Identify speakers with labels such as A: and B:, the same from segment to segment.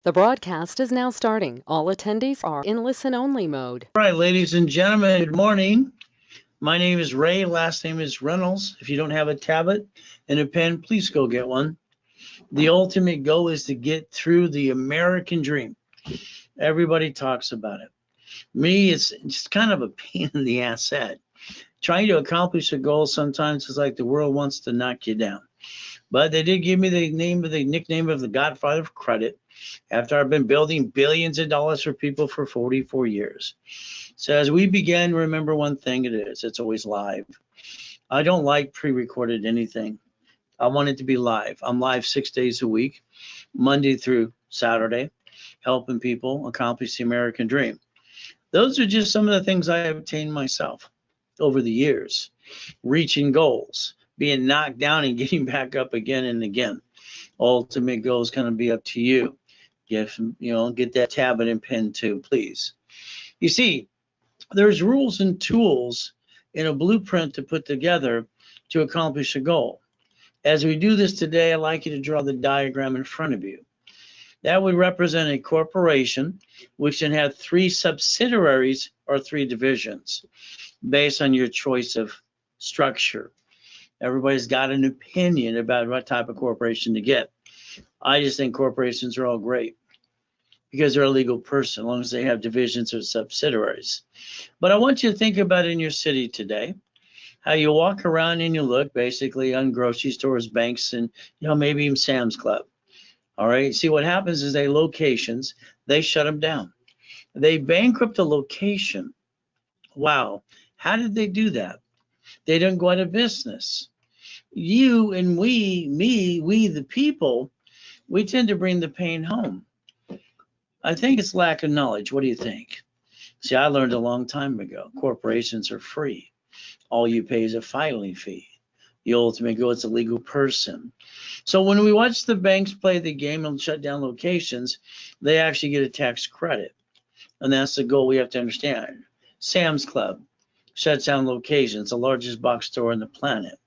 A: The broadcast is now starting. All attendees are in listen-only mode.
B: All right, ladies and gentlemen, good morning. My name is Ray. Last name is Reynolds. If you don't have a tablet and a pen, please go get one. The ultimate goal is to get through the American dream. Everybody talks about it. Me, it's kind of a pain in the ass head. Trying to accomplish a goal sometimes is like the world wants to knock you down. But they did give me the nickname of the Godfather of Credit after I've been building billions of dollars for people for 44 years. So as we begin, remember one thing it's always live. I don't like pre-recorded anything. I want it to be live. I'm live 6 days a week, Monday through Saturday, helping people accomplish the American dream. Those are just some of the things I have obtained myself over the years, reaching goals, being knocked down and getting back up again and again. Ultimate goal is going to be up to you. Get that tablet and pen too, please. You see, there's rules and tools in a blueprint to put together to accomplish a goal. As we do this today, I'd like you to draw the diagram in front of you. That would represent a corporation, which can have 3 subsidiaries or 3 divisions based on your choice of structure. Everybody's got an opinion about what type of corporation to get. I just think corporations are all great because they're a legal person, as long as they have divisions or subsidiaries. But I want you to think about in your city today, how you walk around and you look basically on grocery stores, banks, and maybe even Sam's Club. All right, see what happens is locations, they shut them down. They bankrupt a location. Wow, how did they do that? They don't go out of business. You and we the people, we tend to bring the pain home. I think it's lack of knowledge. What do you think? See, I learned a long time ago, corporations are free. All you pay is a filing fee. The ultimate goal is a legal person. So when we watch the banks play the game and shut down locations, they actually get a tax credit. And that's the goal we have to understand. Sam's Club shuts down locations, the largest box store on the planet.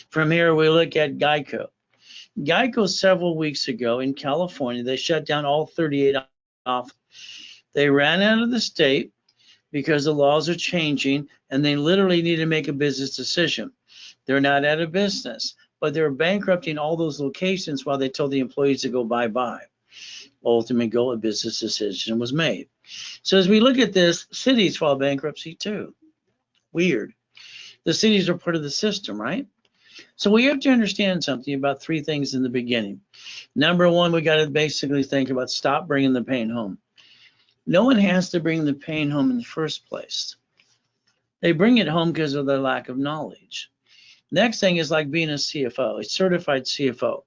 B: From here, we look at Geico. Geico, several weeks ago in California, they shut down all 38 off. They ran out of the state because the laws are changing and they literally need to make a business decision. They're not out of business, but they're bankrupting all those locations while they told the employees to go bye-bye. Ultimate goal, a business decision was made. So as we look at this, cities file bankruptcy too. Weird. The cities are part of the system, right? So we have to understand something about 3 things in the beginning. Number 1, we got to basically think about stop bringing the pain home. No one has to bring the pain home in the first place. They bring it home because of their lack of knowledge. Next thing is like being a CFO, a certified CFO.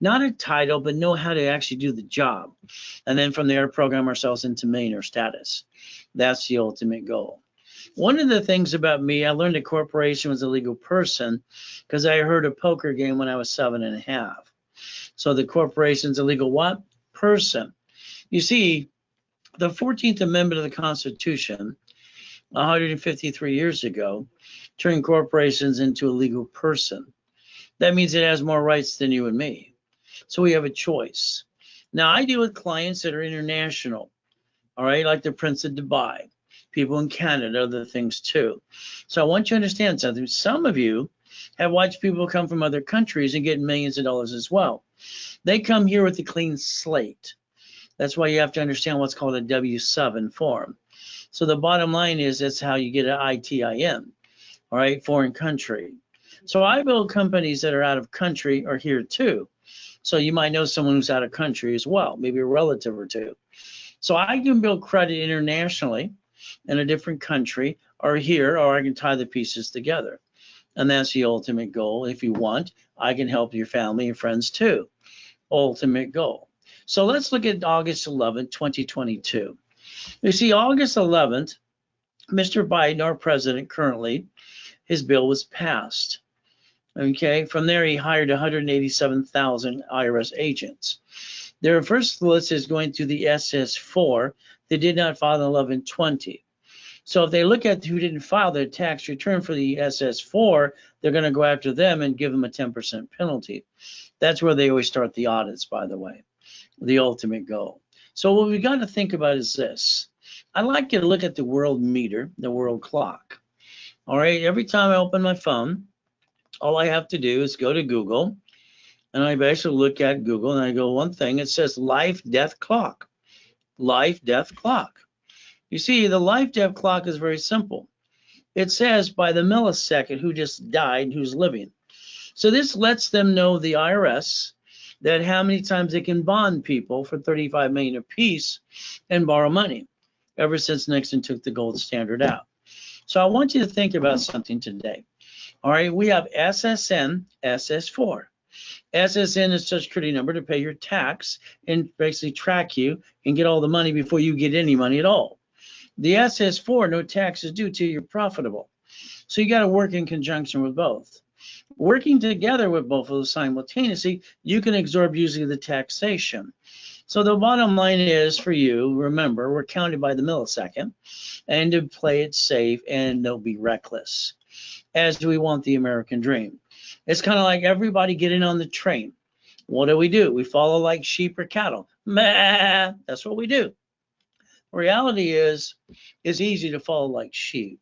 B: Not a title, but know how to actually do the job. And then from there, program ourselves into millionaire status. That's the ultimate goal. One of the things about me, I learned a corporation was a legal person because I heard a poker game when I was 7.5. So the corporation's a legal what? Person. You see, the 14th Amendment of the Constitution, 153 years ago, turned corporations into a legal person. That means it has more rights than you and me. So we have a choice. Now, I deal with clients that are international, all right, like the Prince of Dubai, people in Canada, other things too. So I want you to understand something. Some of you have watched people come from other countries and get millions of dollars as well. They come here with a clean slate. That's why you have to understand what's called a W-7 form. So the bottom line is that's how you get an ITIN, all right, foreign country. So I build companies that are out of country or here too. So you might know someone who's out of country as well, maybe a relative or two. So I can build credit internationally in a different country or here, or I can tie the pieces together. And that's the ultimate goal. If you want, I can help your family and friends too. Ultimate goal. So let's look at August 11th, 2022. You see, August 11th, Mr. Biden, our president currently, his bill was passed. Okay, from there he hired 187,000 IRS agents. Their first list is going to the SS4. They did not file in 11/20. So if they look at who didn't file their tax return for the SS4, they're going to go after them and give them a 10% penalty. That's where they always start the audits, by the way, the ultimate goal. So what we got to think about is this. I like you to look at the world meter, the world clock. All right, every time I open my phone, all I have to do is go to Google, and I basically look at Google and I go one thing, it says life death clock. Life death clock. You see, the life death clock is very simple. It says by the millisecond who just died, who's living. So this lets them know, the IRS, that how many times they can bond people for 35 million apiece and borrow money ever since Nixon took the gold standard out. So I want you to think about something today. All right, we have SSN, SS4. SSN is Social Security number to pay your tax and basically track you and get all the money before you get any money at all. The SS4, no tax is due till you're profitable. So you got to work in conjunction with both. Working together with both of those simultaneously, you can absorb usually the taxation. So the bottom line is for you, remember, we're counted by the millisecond, and to play it safe and don't be reckless, as we want the American dream. It's kind of like everybody getting on the train. What do? We follow like sheep or cattle. Meh, that's what we do. Reality is, it's easy to follow like sheep,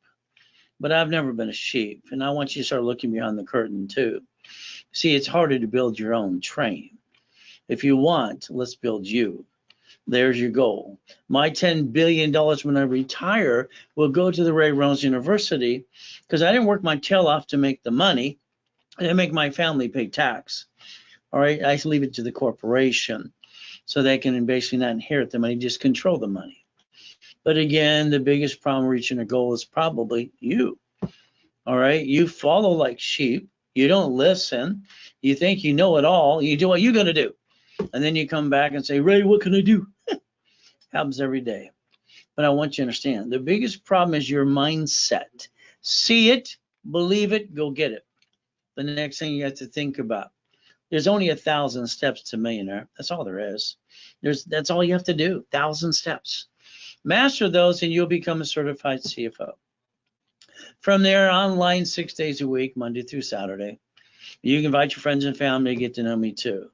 B: but I've never been a sheep, and I want you to start looking behind the curtain too. See, it's harder to build your own train. If you want, let's build you. There's your goal. My $10 billion when I retire will go to the Ray Reynolds University, because I didn't work my tail off to make the money. I didn't make my family pay tax. All right, I leave it to the corporation so they can basically not inherit the money, just control the money. But again, the biggest problem reaching a goal is probably you. All right, you follow like sheep. You don't listen. You think you know it all. You do what you got to do. And then you come back and say, Ray, what can I do? Happens every day. But I want you to understand, the biggest problem is your mindset. See it, believe it, go get it. The next thing you have to think about, there's only 1,000 steps to millionaire. That's all there is. That's all you have to do, 1,000 steps. Master those and you'll become a certified CFO. From there, online 6 days a week, Monday through Saturday. You can invite your friends and family to get to know me too.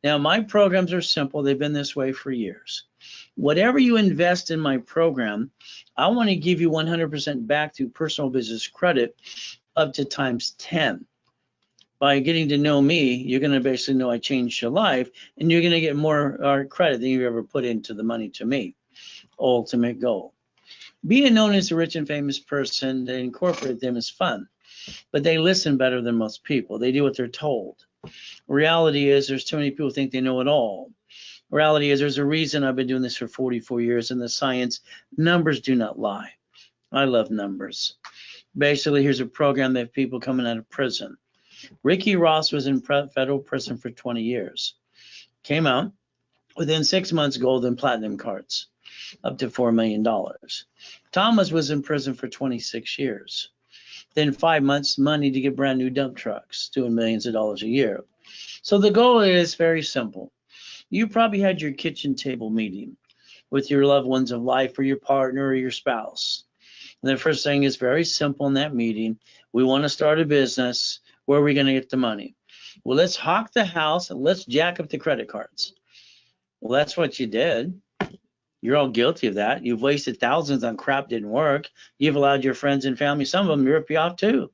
B: Now, my programs are simple. They've been this way for years. Whatever you invest in my program, I want to give you 100% back through personal business credit up to times 10. By getting to know me, you're going to basically know I changed your life, and you're going to get more credit than you ever put into the money to me. Ultimate goal. Being known as a rich and famous person, to incorporate them is fun, but they listen better than most people. They do what they're told. Reality is there's too many people think they know it all. Reality is there's a reason I've been doing this for 44 years in the science. Numbers do not lie. I love numbers. Basically, here's a program that people coming out of prison. Ricky Ross was in federal prison for 20 years. Came out within 6 months, gold and platinum cards, up to $4 million. Thomas was in prison for 26 years. Then 5 months, money to get brand new dump trucks, doing millions of dollars a year. So the goal is very simple. You probably had your kitchen table meeting with your loved ones of life, or your partner or your spouse. And the first thing is very simple in that meeting. We want to start a business. Where are we going to get the money? Well, let's hawk the house and let's jack up the credit cards. Well, that's what you did. You're all guilty of that. You've wasted thousands on crap that didn't work. You've allowed your friends and family, some of them, to rip you off too.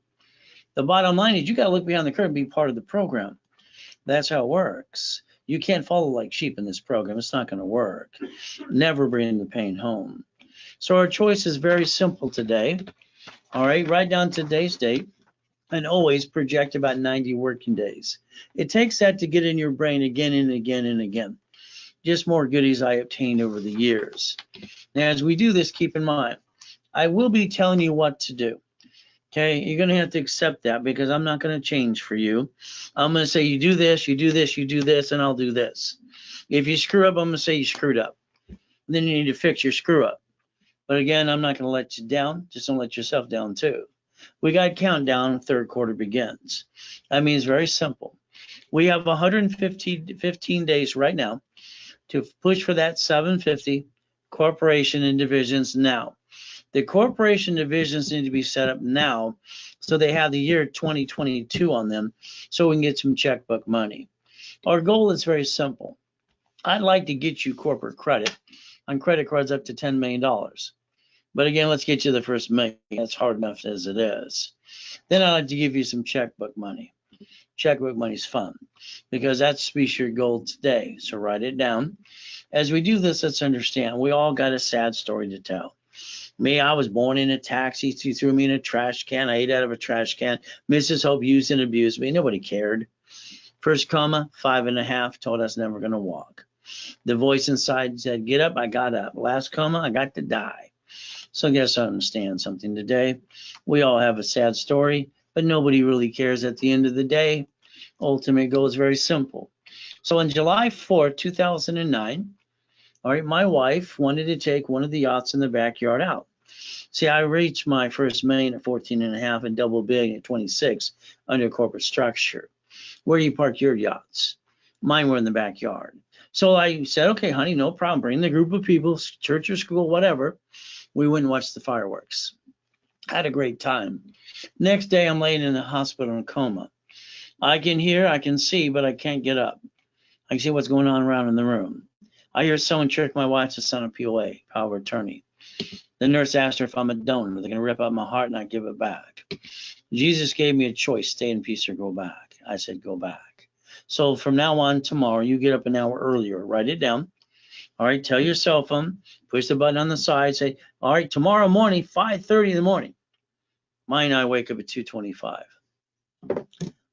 B: The bottom line is you got to look behind the curtain and be part of the program. That's how it works. You can't follow like sheep in this program. It's not going to work. Never bring the pain home. So our choice is very simple today. All right, write down today's date and always project about 90 working days. It takes that to get in your brain again and again and again. Just more goodies I obtained over the years. Now, as we do this, keep in mind, I will be telling you what to do. Okay, you're going to have to accept that because I'm not going to change for you. I'm going to say you do this, you do this, you do this, and I'll do this. If you screw up, I'm going to say you screwed up. Then you need to fix your screw up. But again, I'm not going to let you down. Just don't let yourself down too. We got countdown, third quarter begins. That means very simple. We have 115 days right now to push for that 750 corporation and divisions now. The corporation divisions need to be set up now so they have the year 2022 on them so we can get some checkbook money. Our goal is very simple. I'd like to get you corporate credit on credit cards up to $10 million. But again, let's get you the first million. That's hard enough as it is. Then I'd like to give you some checkbook money. Checkbook money's fun because that's to be your goal today. So write it down. As we do this, let's understand we all got a sad story to tell. Me, I was born in a taxi. She threw me in a trash can. I ate out of a trash can. Mrs. Hope used and abused me. Nobody cared. First coma, 5.5, told us never going to walk. The voice inside said, get up. I got up. Last coma, I got to die. So I guess I understand something today. We all have a sad story, but nobody really cares at the end of the day. Ultimate goal is very simple. So on July 4th, 2009, all right, my wife wanted to take one of the yachts in the backyard out. See, I reached my first million at 14.5 and double billion at 26 under corporate structure. Where do you park your yachts? Mine were in the backyard. So I said, okay, honey, no problem. Bring the group of people, church or school, whatever. We went and watched the fireworks. Had a great time. Next day, I'm laying in the hospital in a coma. I can hear, I can see, but I can't get up. I can see what's going on around in the room. I hear someone trick my wife to sign a POA, power of attorney. The nurse asked her if I'm a donor. They're going to rip out my heart and I give it back. Jesus gave me a choice, stay in peace or go back. I said, go back. So from now on, tomorrow, you get up an hour earlier. Write it down. All right, tell your cell phone. Push the button on the side. Say, all right, tomorrow morning, 5:30 in the morning. Mine and I wake up at 2:25.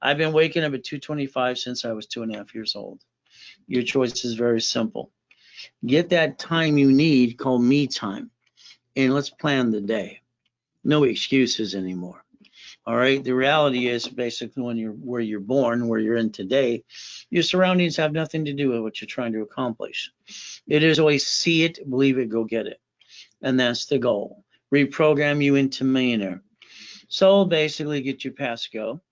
B: I've been waking up at 2:25 since I was 2.5 years old. Your choice is very simple. Get that time you need called me time, and let's plan the day. No excuses anymore. All right. The reality is basically when you're where you're born, where you're in today, your surroundings have nothing to do with what you're trying to accomplish. It is always see it, believe it, go get it. And that's the goal. Reprogram you into millionaire. So basically get your past go.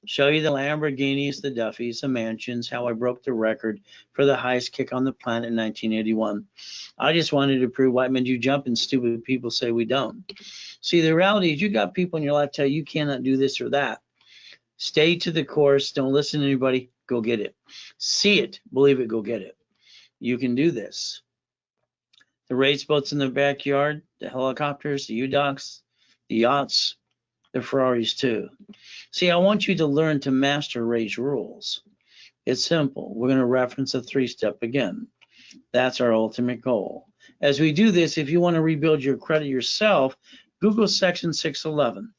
B: Show you the Lamborghinis, the Duffys, the mansions, how I broke the record for the highest kick on the planet in 1981. I just wanted to prove white men do jump and stupid people say we don't. See, the reality is you got people in your life tell you cannot do this or that. Stay to the course. Don't listen to anybody. Go get it. See it. Believe it. Go get it. You can do this. The race boats in the backyard, the helicopters, the U-Docks, the yachts, the Ferraris too. See, I want you to learn to master race rules. It's simple. We're going to reference a 3-step again. That's our ultimate goal. As we do this, if you want to rebuild your credit yourself, Google section 611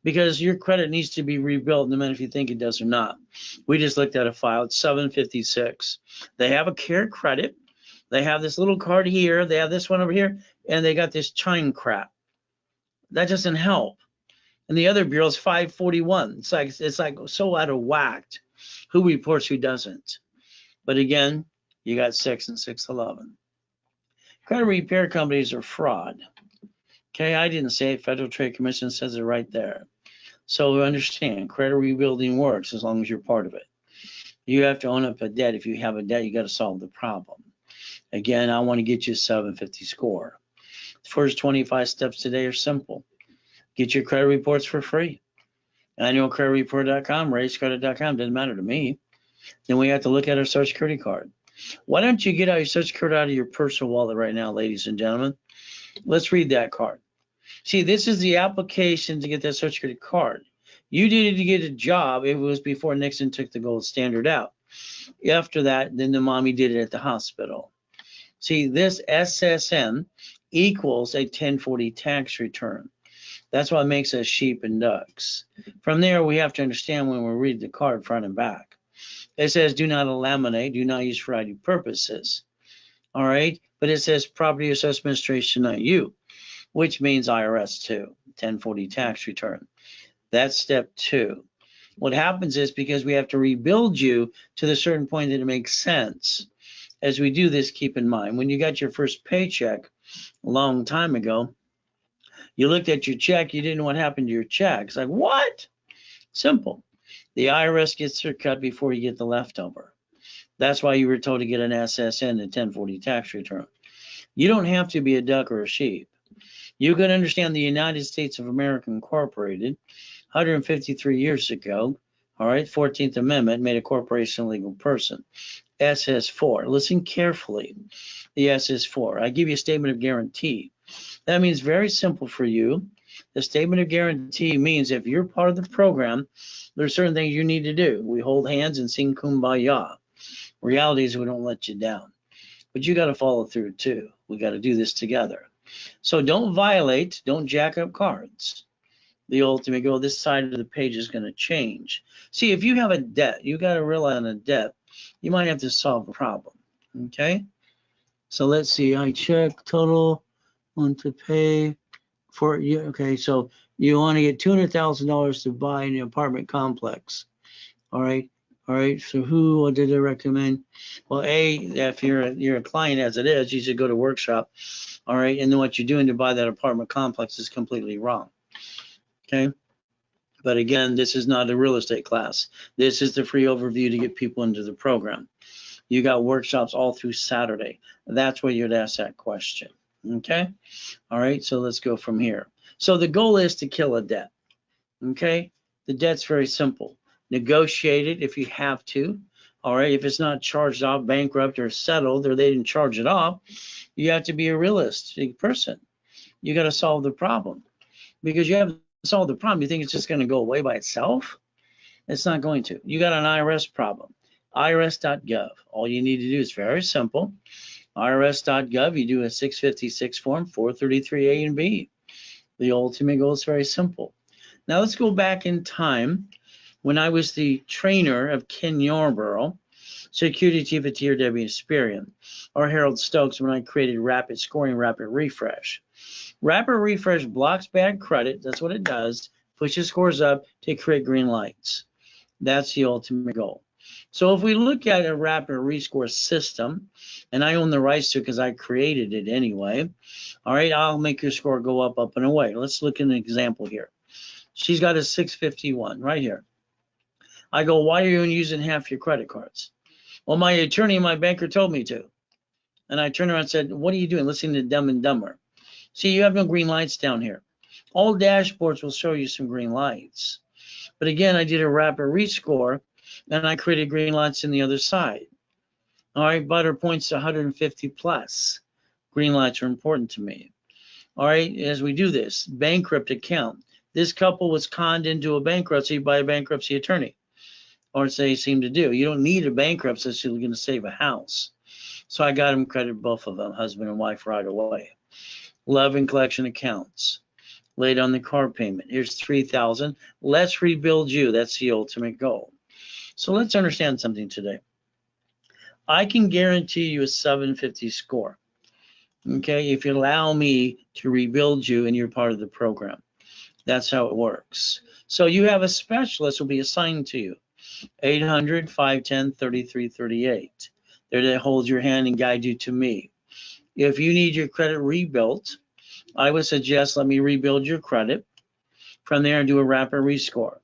B: because your credit needs to be rebuilt no matter if you think it does or not. We just looked at a file. It's 756. They have a care credit. They have this little card here. They have this one over here. And they got this chime crap. That doesn't help. And the other bureau is 541. It's like so out of whack. Who reports, who doesn't? But again, you got 6 and 611. Credit repair companies are fraud. Okay, I didn't say it. Federal Trade Commission says it right there. So understand, credit rebuilding works as long as you're part of it. You have to own up a debt. If you have a debt, you got to solve the problem. Again, I want to get you a 750 score. The first 25 steps today are simple. Get your credit reports for free. Annualcreditreport.com, raisecredit.com, doesn't matter to me. Then we have to look at our Social Security card. Why don't you get out your Social Security out of your personal wallet right now, ladies and gentlemen? Let's read that card. See, this is the application to get that Social Security card. You did it to get a job. It was before Nixon took the gold standard out. After that, then the mommy did it at the hospital. See, this SSN equals a 1040 tax return. That's what makes us sheep and ducks. From there, we have to understand when we read the card front and back. It says do not laminate, do not use for ID purposes. All right, but it says property assessment administration, not you, which means IRS too, 1040 tax return. That's step 2. What happens is because we have to rebuild you to the certain point that it makes sense. As we do this, keep in mind, when you got your first paycheck a long time ago, you looked at your check, you didn't know what happened to your check. It's like, what? Simple. The IRS gets their cut before you get the leftover. That's why you were told to get an SSN, a 1040 tax return. You don't have to be a duck or a sheep. You can understand the United States of America Incorporated, 153 years ago, all right, 14th Amendment made a corporation a legal person. SS4. Listen carefully. The SS4. I give you a statement of guarantee. That means very simple for you. The statement of guarantee means if you're part of the program, there's certain things you need to do. We hold hands and sing Kumbaya. Reality is we don't let you down. But you got to follow through too. We got to do this together. So don't violate, don't jack up cards. The ultimate goal, this side of the page is going to change. See, if you have a debt, you got to rely on a debt. You might have to solve a problem. Okay? So let's see. I check total, want to pay for you. Okay, so you want to get $200,000 to buy an apartment complex. All right. All right. So what did they recommend? Well, if you're a client as it is, you should go to workshop. All right. And then what you're doing to buy that apartment complex is completely wrong. Okay. But again, this is not a real estate class. This is the free overview to get people into the program. You got workshops all through Saturday. That's where you'd ask that question. Okay. All right. So let's go from here. So the goal is to kill a debt. Okay. The debt's very simple. Negotiate it if you have to. All right. If it's not charged off, bankrupt, or settled, or they didn't charge it off, you have to be a realistic person. You got to solve the problem. Because you haven't solved the problem, you think it's just going to go away by itself? It's not going to. You got an IRS problem. IRS.gov. All you need to do is very simple. IRS.gov, you do a 656 form, 433A and B. The ultimate goal is very simple. Now let's go back in time when I was the trainer of Ken Yarborough, security chief at TRW Experian, or Harold Stokes when I created Rapid Scoring, Rapid Refresh. Rapid Refresh blocks bad credit. That's what it does. Pushes scores up to create green lights. That's the ultimate goal. So if we look at a Rapid Rescore system, and I own the rights to it because I created it anyway, all right, I'll make your score go up, up, and away. Let's look at an example here. She's got a 651 right here. I go, why are you using half your credit cards? Well, my attorney and my banker told me to. And I turned around and said, what are you doing? Listening to Dumb and Dumber. See, you have no green lights down here. All dashboards will show you some green lights. But again, I did a Rapid Rescore, and I created green lights on the other side. All right, butter points to 150 plus. Green lights are important to me. All right, as we do this, bankrupt account. This couple was conned into a bankruptcy by a bankruptcy attorney, or so they seem to do. You don't need a bankruptcy if you're going to save a house. So I got them credit, both of them, husband and wife, right away. Love and collection accounts. Late on the car payment. Here's $3,000. Let's rebuild you. That's the ultimate goal. So let's understand something today. I can guarantee you a 750 score. Okay, if you allow me to rebuild you and you're part of the program. That's how it works. So you have a specialist will be assigned to you. 800-510-3338. They're to hold your hand and guide you to me. If you need your credit rebuilt, I would suggest let me rebuild your credit. From there, do a Rapid Rescore.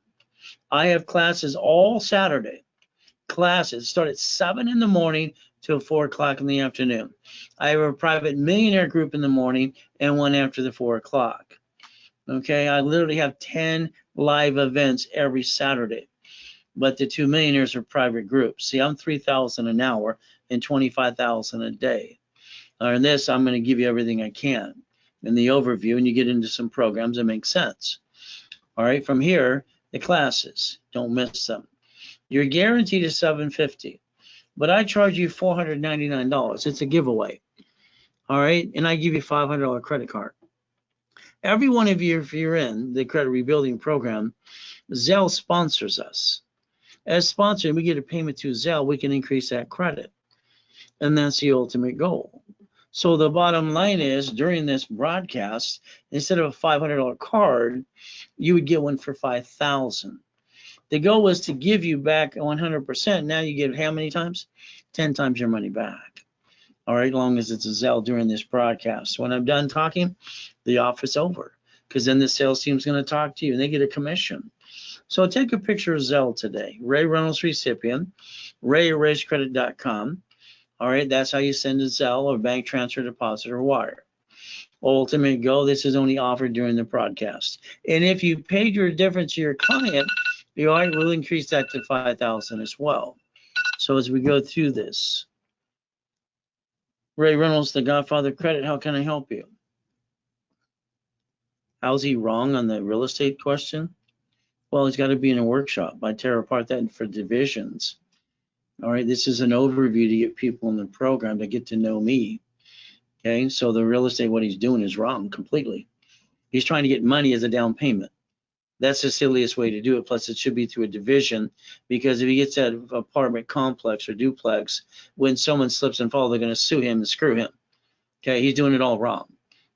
B: I have classes all Saturday. Classes start at 7 in the morning till 4 o'clock in the afternoon. I have a private millionaire group in the morning and one after the 4 o'clock. Okay, I literally have 10 live events every Saturday. But the 2 millionaires are private groups. See, I'm $3,000 an hour and $25,000 a day. In this, I'm going to give you everything I can in the overview, and you get into some programs that make sense. All right, from here, the classes, don't miss them. You're guaranteed a $750, but I charge you $499. It's a giveaway. All right, and I give you a $500 credit card. Every one of you, if you're in the credit rebuilding program, Zelle sponsors us. As sponsored, we get a payment to Zelle, we can increase that credit. And that's the ultimate goal. So the bottom line is, during this broadcast, instead of a $500 card, you would get one for $5,000. The goal was to give you back 100%. Now you get how many times? 10 times your money back. All right, as long as it's a Zelle during this broadcast. When I'm done talking, the office over, because then the sales team's going to talk to you and they get a commission. So take a picture of Zelle today. Ray Reynolds recipient, ray@raisecredit.com. All right, that's how you send a Zelle or bank transfer, deposit, or wire. Ultimate goal, this is only offered during the broadcast. And if you paid your difference to your client, you will increase that to $5,000 as well. So as we go through this, Ray Reynolds, the Godfather of Credit, how can I help you? How's he wrong on the real estate question? Well, he's got to be in a workshop. I tear apart that for divisions. All right, this is an overview to get people in the program to get to know me. Okay, so the real estate, what he's doing is wrong completely. He's trying to get money as a down payment. That's the silliest way to do it. Plus, it should be through a division, because if he gets that apartment complex or duplex, when someone slips and falls, they're going to sue him and screw him. Okay, he's doing it all wrong.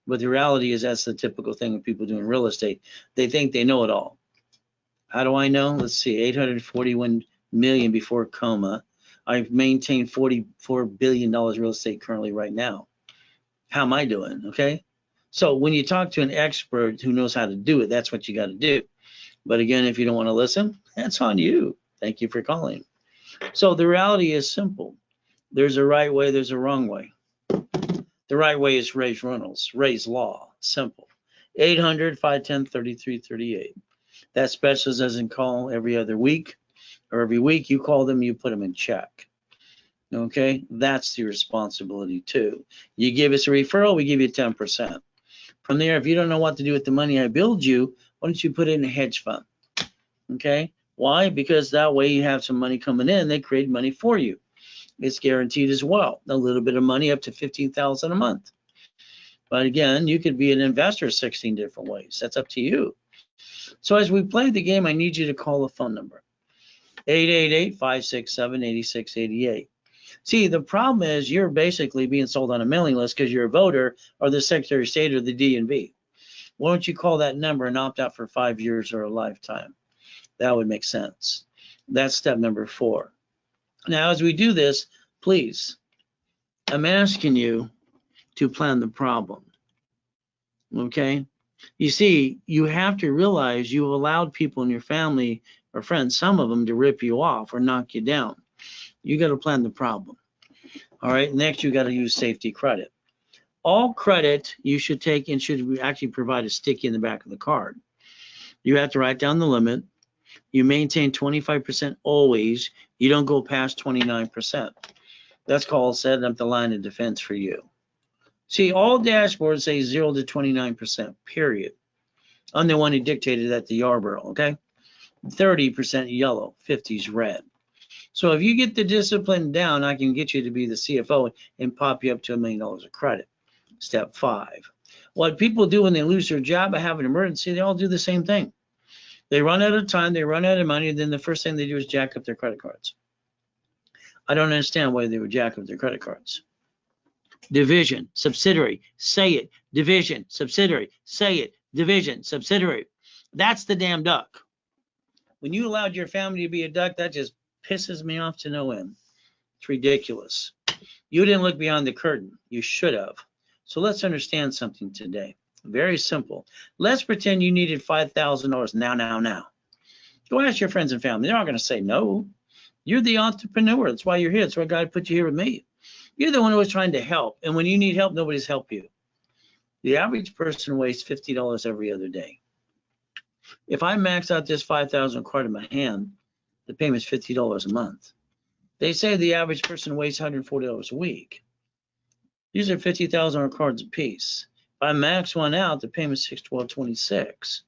B: But the reality is that's the typical thing with people doing real estate. They think they know it all. How do I know? Let's see, 841 million before coma. I've maintained $44 billion real estate currently right now. How am I doing? Okay. So when you talk to an expert who knows how to do it, that's what you got to do. But again, if you don't want to listen, that's on you. Thank you for calling. So the reality is simple. There's a right way, there's a wrong way. The right way is Ray Reynolds, Ray's Law, simple. 800-510-3338. That specialist doesn't call every other week or every week. You call them, you put them in check. Okay, that's the responsibility too. You give us a referral, we give you 10%. From there, if you don't know what to do with the money I billed you, why don't you put it in a hedge fund? Okay, why? Because that way you have some money coming in, they create money for you. It's guaranteed as well. A little bit of money up to $15,000 a month. But again, you could be an investor 16 different ways. That's up to you. So as we play the game, I need you to call the phone number. 888-567-8688. See, the problem is you're basically being sold on a mailing list because you're a voter or the Secretary of State or the DMV. Why don't you call that number and opt out for 5 years or a lifetime? That would make sense. That's step number 4. Now, as we do this, please, I'm asking you to plan the problem. Okay? You see, you have to realize you've allowed people in your family or friends, some of them, to rip you off or knock you down. You got to plan the problem. All right, next you got to use safety credit. All credit you should take and should actually provide a sticky in the back of the card. You have to write down the limit. You maintain 25% always. You don't go past 29%. That's called setting up the line of defense for you. See, all dashboards say 0 to 29%, period. I'm the one who dictated that to Yarborough, okay? 30% yellow, 50's red. So if you get the discipline down, I can get you to be the CFO and pop you up to $1 million of credit. Step 5. What people do when they lose their job or have an emergency, they all do the same thing. They run out of time, they run out of money, and then the first thing they do is jack up their credit cards. I don't understand why they would jack up their credit cards. Division, subsidiary, say it. Division, subsidiary, say it. Division, subsidiary. That's the damn duck. When you allowed your family to be a duck, that just pisses me off to no end. It's ridiculous. You didn't look beyond the curtain. You should have. So let's understand something today. Very simple. Let's pretend you needed $5,000 now. Go ask your friends and family. They're not going to say no. You're the entrepreneur. That's why you're here. That's why God put you here with me. You're the one who was trying to help. And when you need help, nobody's helped you. The average person wastes $50 every other day. If I max out this 5,000 card in my hand, the payment's $50 a month. They say the average person wastes $140 a week. These are $50,000 cards a piece. If I max one out, the payment's $612.26.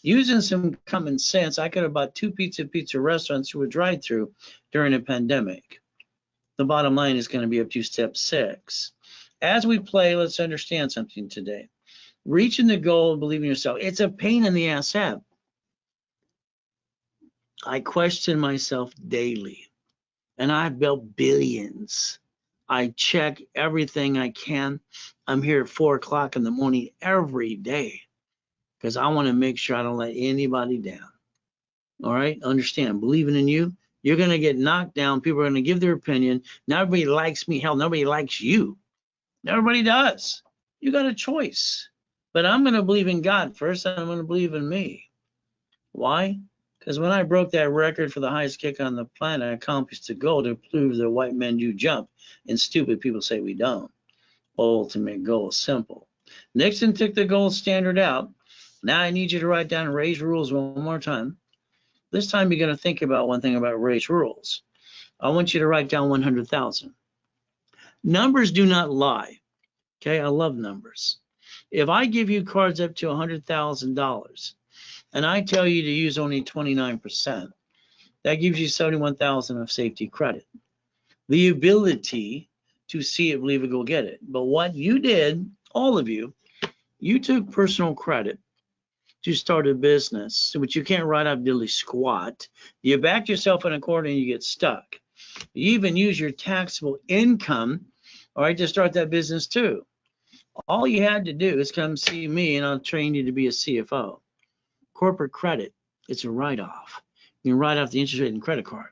B: Using some common sense, I could have bought 2 pizza restaurants through a drive-through during a pandemic. The bottom line is going to be up to step 6. As we play, let's understand something today. Reaching the goal and believing in yourself. It's a pain in the ass. I question myself daily, and I've built billions. I check everything I can. I'm here at 4 o'clock in the morning every day because I want to make sure I don't let anybody down. All right? Understand, believing in you, you're going to get knocked down. People are going to give their opinion. Not everybody likes me. Hell, nobody likes you. Everybody does. You got a choice. But I'm going to believe in God first, and I'm going to believe in me. Why? Because when I broke that record for the highest kick on the planet, I accomplished the goal to prove that white men do jump, and stupid people say we don't. Ultimate goal, simple. Nixon took the gold standard out. Now I need you to write down Ray's rules one more time. This time you're going to think about one thing about Ray's rules. I want you to write down 100,000. Numbers do not lie. Okay, I love numbers. If I give you cards up to $100,000 and I tell you to use only 29%, that gives you 71,000 of safety credit. The ability to see it, believe it, go get it. But what you did, all of you took personal credit to start a business, which you can't write off diddly squat. You back yourself in a corner and you get stuck. You even use your taxable income, all right, to start that business too. All you had to do is come see me and I'll train you to be a CFO. Corporate credit, it's a write-off. You can write off the interest rate and credit card.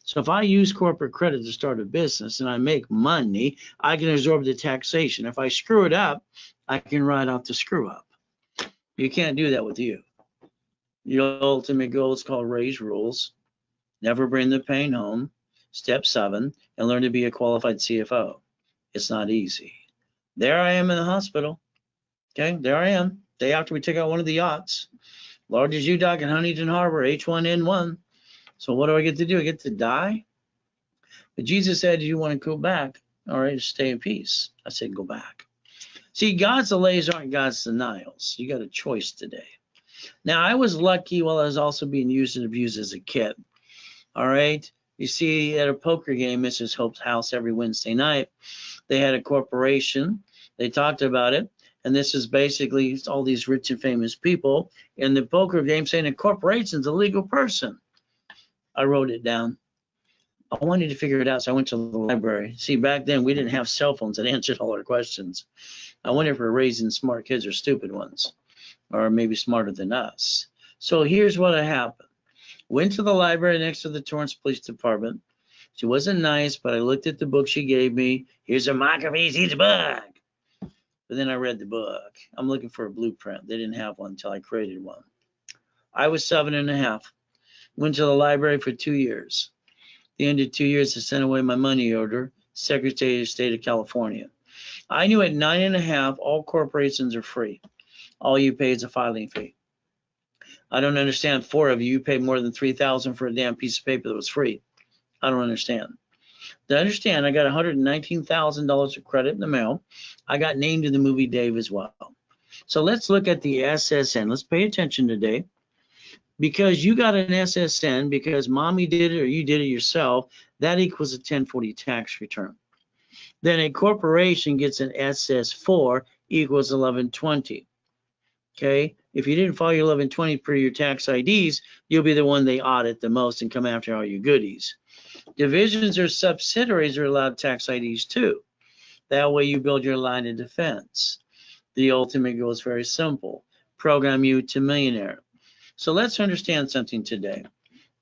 B: So if I use corporate credit to start a business and I make money, I can absorb the taxation. If I screw it up, I can write off the screw up. You can't do that with you. Your ultimate goal is called raise rules. Never bring the pain home. Step 7, and learn to be a qualified CFO. It's not easy. There I am in the hospital. Okay, there I am. Day after we took out one of the yachts. Largest U-Dock in Huntington Harbor, H1N1. So what do I get to do? I get to die? But Jesus said, do you want to go back? All right, stay in peace. I said, go back. See, God's delays aren't God's denials. You got a choice today. Now, I was lucky while I was also being used and abused as a kid. All right. You see, at a poker game, Mrs. Hope's house every Wednesday night, they had a corporation. They talked about it. And this is basically all these rich and famous people in the poker game saying a corporation's a legal person. I wrote it down. I wanted to figure it out, so I went to the library. See, back then, we didn't have cell phones that answered all our questions. I wonder if we're raising smart kids or stupid ones, or maybe smarter than us. So here's what happened. Went to the library next to the Torrance Police Department. She wasn't nice, but I looked at the book she gave me. Here's a Machiavelli's book. But then I read the book. I'm looking for a blueprint. They didn't have one until I created one. I was 7.5. Went to the library for 2 years. At the end of 2 years, I sent away my money order, Secretary of State of California. I knew at 9.5, all corporations are free. All you pay is a filing fee. I don't understand 4 of you paid more than $3,000 for a damn piece of paper that was free. I don't understand. To understand, I got $119,000 of credit in the mail. I got named in the movie Dave as well. So let's look at the SSN. Let's pay attention today. Because you got an SSN, because mommy did it or you did it yourself, that equals a 1040 tax return. Then a corporation gets an SS4 equals 1120. Okay, if you didn't file your 1120 per your tax IDs, you'll be the one they audit the most and come after all your goodies. Divisions or subsidiaries are allowed tax IDs too. That way you build your line of defense. The ultimate goal is very simple. Program you to millionaire. So let's understand something today.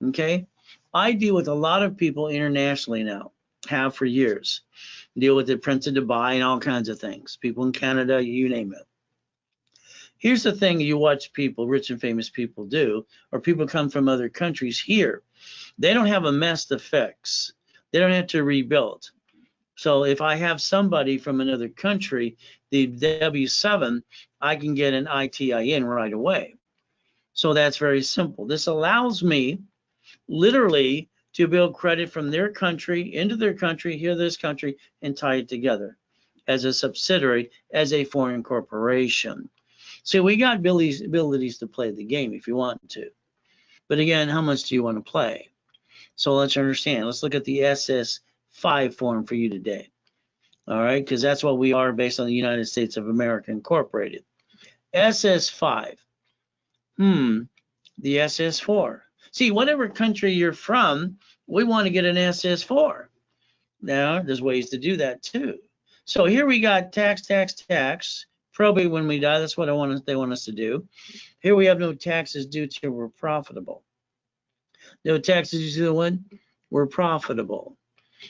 B: Okay, I deal with a lot of people internationally now, have for years. Deal with the Prince of Dubai and all kinds of things. People in Canada, you name it. Here's the thing you watch people, rich and famous people do, or people come from other countries here. They don't have a mess to fix. They don't have to rebuild. So if I have somebody from another country, the W-7, I can get an ITIN right away. So that's very simple. This allows me literally to build credit from their country into their country, here this country, and tie it together as a subsidiary, as a foreign corporation. So we got abilities to play the game if you want to. But again, how much do you want to play? So let's understand. Let's look at the SS5 form for you today. All right, because that's what we are based on the United States of America Incorporated. SS5. The SS4. See, whatever country you're from, we want to get an SS4. Now, there's ways to do that too. So here we got tax, probate when we die. That's what they want us to do. Here we have no taxes due till we're profitable. No taxes due to when we're profitable.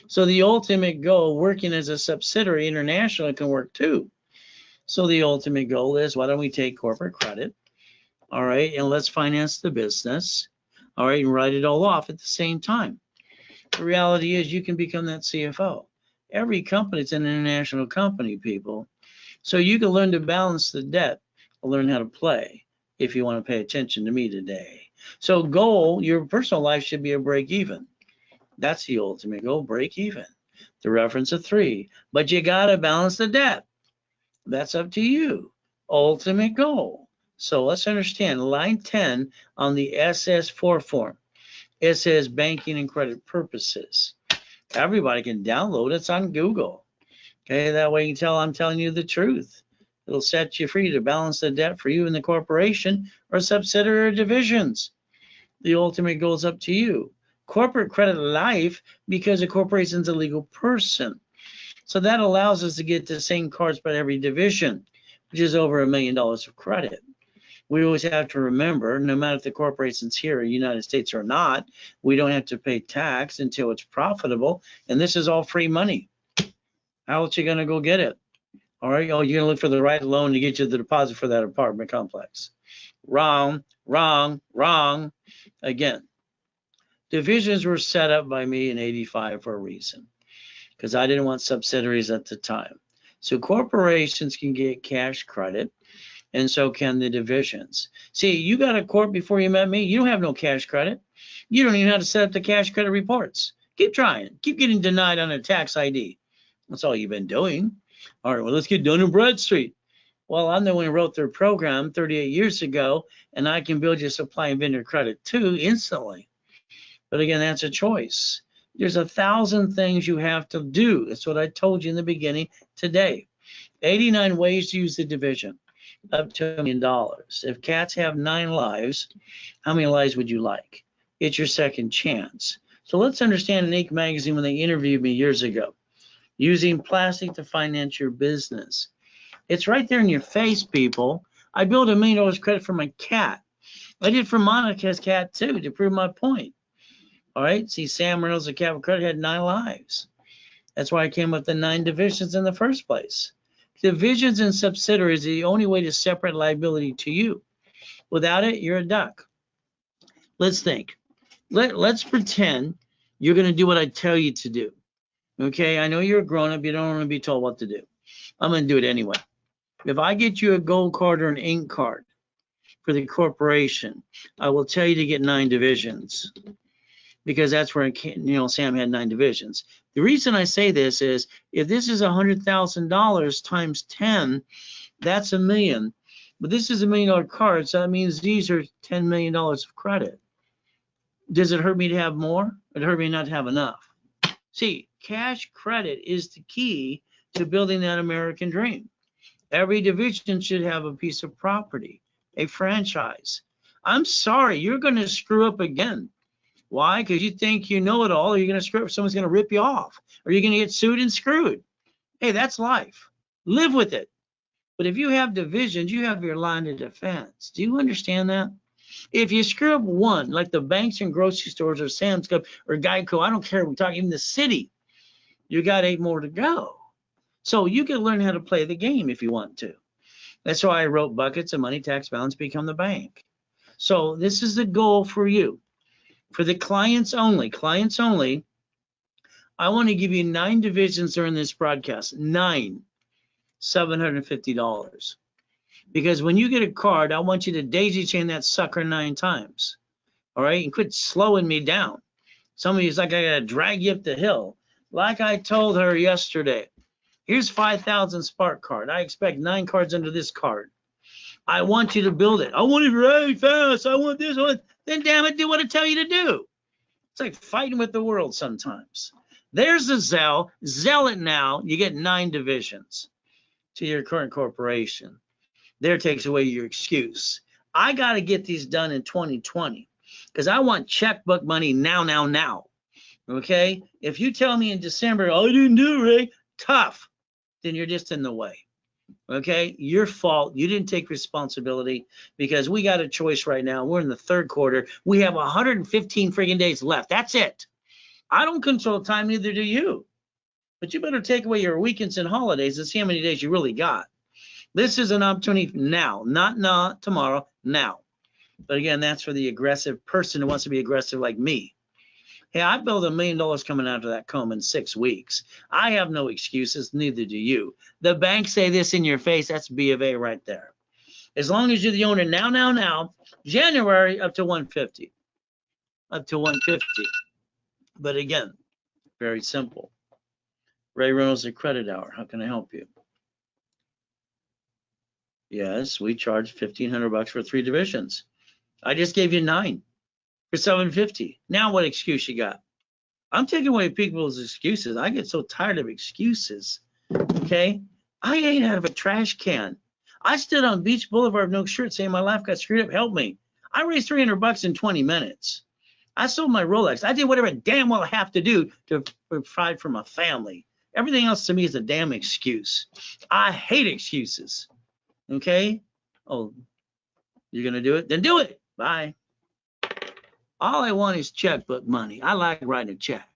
B: So the ultimate goal, working as a subsidiary internationally, can work too. So the ultimate goal is, why don't we take corporate credit, all right, and let's finance the business, all right, and write it all off at the same time. The reality is you can become that CFO. Every company is an international company, people. So you can learn to balance the debt, learn how to play, if you want to pay attention to me today. So goal, your personal life should be a break even. That's the ultimate goal, break even. The reference of 3. But you got to balance the debt. That's up to you. Ultimate goal. So let's understand line 10 on the SS4 form. It says banking and credit purposes. Everybody can download it. It's on Google. Okay, that way you can tell I'm telling you the truth. It'll set you free to balance the debt for you and the corporation or subsidiary divisions. The ultimate goal is up to you. Corporate credit life because a corporation's a legal person. So that allows us to get the same cards by every division, which is over $1 million of credit. We always have to remember, no matter if the corporation's here in the United States or not, we don't have to pay tax until it's profitable. And this is all free money. How else are you going to go get it? All right. Oh, you're going to look for the right loan to get you the deposit for that apartment complex. Wrong, wrong, wrong. Again, divisions were set up by me in '85 for a reason, because I didn't want subsidiaries at the time. So corporations can get cash credit, and so can the divisions. See, you got a corp before you met me. You don't have no cash credit. You don't even know how to set up the cash credit reports. Keep trying. Keep getting denied on a tax ID. That's all you've been doing. All right, well, let's get Dun & Bradstreet. Well, I'm the one who wrote their program 38 years ago, and I can build you supply and vendor credit too instantly. But again, that's a choice. There's 1,000 things you have to do. That's what I told you in the beginning today. 89 ways to use the division, up to $1 million. If cats have 9 lives, how many lives would you like? It's your second chance. So let's understand in Inc. magazine when they interviewed me years ago, using plastic to finance your business. It's right there in your face, people. I built $1 million credit for my cat. I did for Monica's cat too, to prove my point. All right, see, Sam Reynolds, the cat with credit, had 9 lives. That's why I came up with the 9 divisions in the first place. Divisions and subsidiaries are the only way to separate liability to you. Without it, you're a duck. Let's think. Let's pretend you're going to do what I tell you to do. Okay, I know you're a grown-up. You don't want to be told what to do. I'm going to do it anyway. If I get you a gold card or an ink card for the corporation, I will tell you to get 9 divisions, because that's where Sam had 9 divisions. The reason I say this is if this is $100,000 times 10, that's $1 million. But this is $1 million card, so that means these are $10 million of credit. Does it hurt me to have more? It hurt me not to have enough. See, cash credit is the key to building that American dream. Every division should have a piece of property, a franchise. I'm sorry, you're going to screw up again. Why? Because you think you know it all, or you're going to screw up, someone's going to rip you off, or you're going to get sued and screwed. Hey, that's life. Live with it. But if you have divisions, you have your line of defense. Do you understand that? If you screw up one, like the banks and grocery stores or Sam's Club or Geico, I don't care, we're talking even the city, you got 8 more to go. So you can learn how to play the game if you want to. That's why I wrote Buckets of Money, Tax Balance, Become the Bank. So this is the goal for you. For the clients only, I want to give you 9 divisions during this broadcast. 9, $750. Because when you get a card, I want you to daisy chain that sucker 9 times. All right? And quit slowing me down. Some of you, it's like I got to drag you up the hill. Like I told her yesterday, here's 5,000 Spark card. I expect 9 cards under this card. I want you to build it. I want it really fast. I want this one. Then damn it, do what I tell you to do. It's like fighting with the world sometimes. There's the Zelle. Zelle it now. You get 9 divisions to your current corporation. There takes away your excuse. I got to get these done in 2020 because I want checkbook money now. Okay? If you tell me in December, oh, I didn't do it, Ray, tough, then you're just in the way. Okay? Your fault. You didn't take responsibility because we got a choice right now. We're in the 3rd quarter. We have 115 friggin' days left. That's it. I don't control time, neither do you. But you better take away your weekends and holidays and see how many days you really got. This is an opportunity now, not tomorrow, now. But again, that's for the aggressive person who wants to be aggressive like me. Hey, I built $1 million coming out of that comb in 6 weeks. I have no excuses, neither do you. The banks say this in your face, that's B of A right there. As long as you're the owner now, January up to 150. Up to 150. But again, very simple. Ray Reynolds at Credit Hour. How can I help you? Yes, we charge $1,500 for 3 divisions. I just gave you 9 for $750. Now what excuse you got? I'm taking away people's excuses. I get so tired of excuses. Okay? I ate out of a trash can. I stood on Beach Boulevard, no shirt, saying my life got screwed up. Help me. I raised $300 in 20 minutes. I sold my Rolex. I did whatever damn well I have to do to provide for my family. Everything else to me is a damn excuse. I hate excuses. Okay? Oh, you're going to do it? Then do it. Bye. All I want is checkbook money. I like writing a check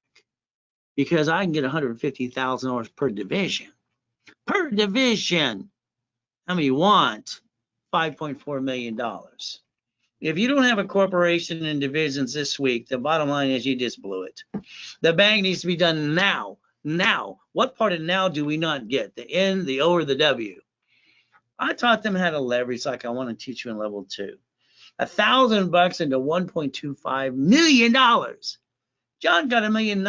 B: because I can get $150,000 per division. Per division. How many you want? $5.4 million. If you don't have a corporation and divisions this week, the bottom line is you just blew it. The bank needs to be done now. Now. What part of now do we not get? The N, the O, or the W? I taught them how to leverage like I want to teach you in level 2. $1,000 into $1.25 million. John got $1.9 million.